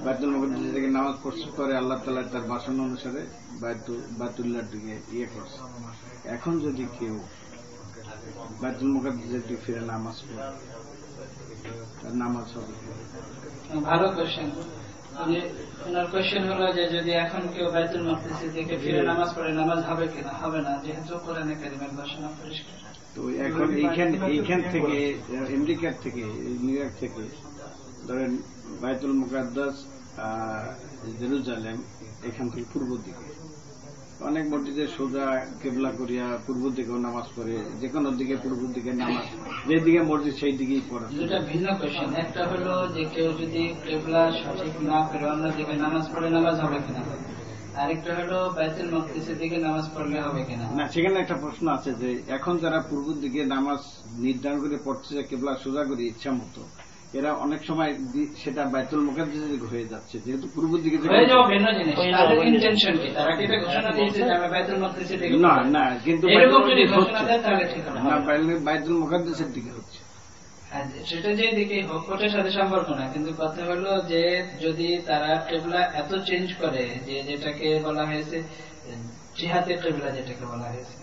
বাইতুল মুকাদ্দাস থেকে নামাজ পড়ছে, পরে আল্লাহ তাআলা তার বাসনা অনুসারে বাইতুল্লাহর দিকে করছে। এখন যদি কেউ বাইতুল মুকাদ্দাসের দিকে ফিরে নামাজ পড়ে, তার নামাজ হবে? ভালো কোশ্চেন। ওনার কোশ্চেন হলো যে যদি এখন কেউ বাইতুল মাকদিসের দিকে ফিরে নামাজ পড়ে নামাজ হবে কিনা? হবে না, যেহেতু কোরআনে কারিমের ঘোষণা পরিষ্কার। তো এখন এইখান থেকে আমেরিকার থেকে নিউ ইয়র্ক থেকে ধরেন বাইতুল মুকাদ্দাস জেরুজালেম, এখান থেকে পূর্ব দিকে অনেক মসজিদে সোজা কেবলা করিয়া পূর্ব দিকেও নামাজ পড়ে, যে কোনো দিকে পূর্ব দিকে নামাজ, যেদিকে মসজিদ সেই দিকেই পড়ে। দুটা ভিন্ন কোশ্চেন। একটা হলো যে কেউ যদি কেবলা সঠিক না করে অন্য দিকে নামাজ পড়ে নামাজ হবে কিনা, আরেকটা হলো বাইতুল মাকদিসের দিকে নামাজ পড়লে হবে কিনা। না, সেখানে একটা প্রশ্ন আছে যে এখন যারা পূর্ব দিকে নামাজ নির্ধারণ করে পড়ছে কেবলা সোজা করে ইচ্ছা মতো, এরা অনেক সময় সেটা বাইতুল মুকাদ্দাসের দিকে হয়ে যাচ্ছে, যেহেতু পূর্ব দিকে হয়ে যাওয়া ভিন্ন জিনিস। তাদের ইন্টেনশন কি? তারা কি এটা ঘোষণা দিয়েছে যে আমরা বাইতুল মাকদিসের দিকে? না না, কিন্তু এরকম যদি ঘোষণা দেয় তাহলে ঠিক হবে না, বাইতুল মুকাদ্দাসের দিকে হচ্ছে। সেটা যে দিকে হোক ওটার সাথে সম্পর্ক না, কিন্তু কথা হলো যে যদি তারা কেবলা এত চেঞ্জ করে যে যেটাকে বলা হয়েছে জিহাদের কেবলা, যেটাকে বলা হয়েছে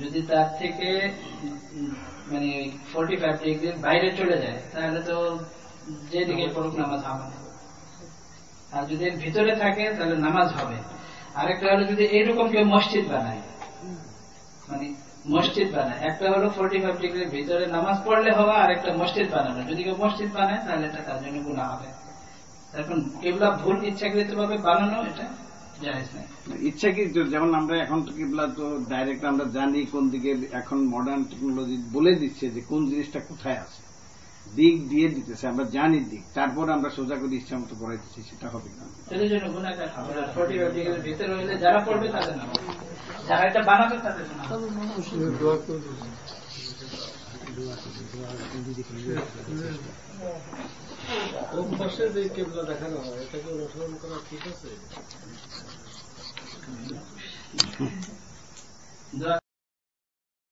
যদি তার থেকে মানে 45 ডিগ্রির বাইরে চলে যায় তাহলে তো যেদিকে পড়ুক নামাজ হবে না। আর যদি এর ভিতরে থাকে তাহলে নামাজ হবে। আরেকটা হলো যদি এইরকম কেউ মসজিদ বানায়, মানে মসজিদ বানায়, একটা হলো 45 ডিগ্রির ভিতরে নামাজ পড়লে হবে, আর একটা মসজিদ বানানো। যদি কেউ মসজিদ বানায় তাহলে এটা তার জন্য গুনাহ হবে। এখন কিবলা ভুল ইচ্ছাকৃত ভাবে বানানো এটা জায়েজ নাই। ইচ্ছাকৃত, যেমন আমরা এখন তো কিবলা তো ডাইরেক্ট আমরা জানি কোন দিকে, এখন মডার্ন টেকনোলজি বলে দিচ্ছে যে কোন জিনিসটা কোথায় আছে, দিক দিয়ে দিতেছে, আমরা জানি দিক, তারপর আমরা সোজা করে ইচ্ছা মতো পড়াইতেছি, সেটা হবে না। এদের জন্য গুনাহগার হবে। 45 ডিগ্রির ভিতরে হইলে যারা পড়বে তাদের নামাজ, যারা এটা বানাবে তাদের গুনাহ হবে। কোন পাশে যে কেবলা দেখানো হয় এটাকে অনুসরণ করা ঠিক আছে?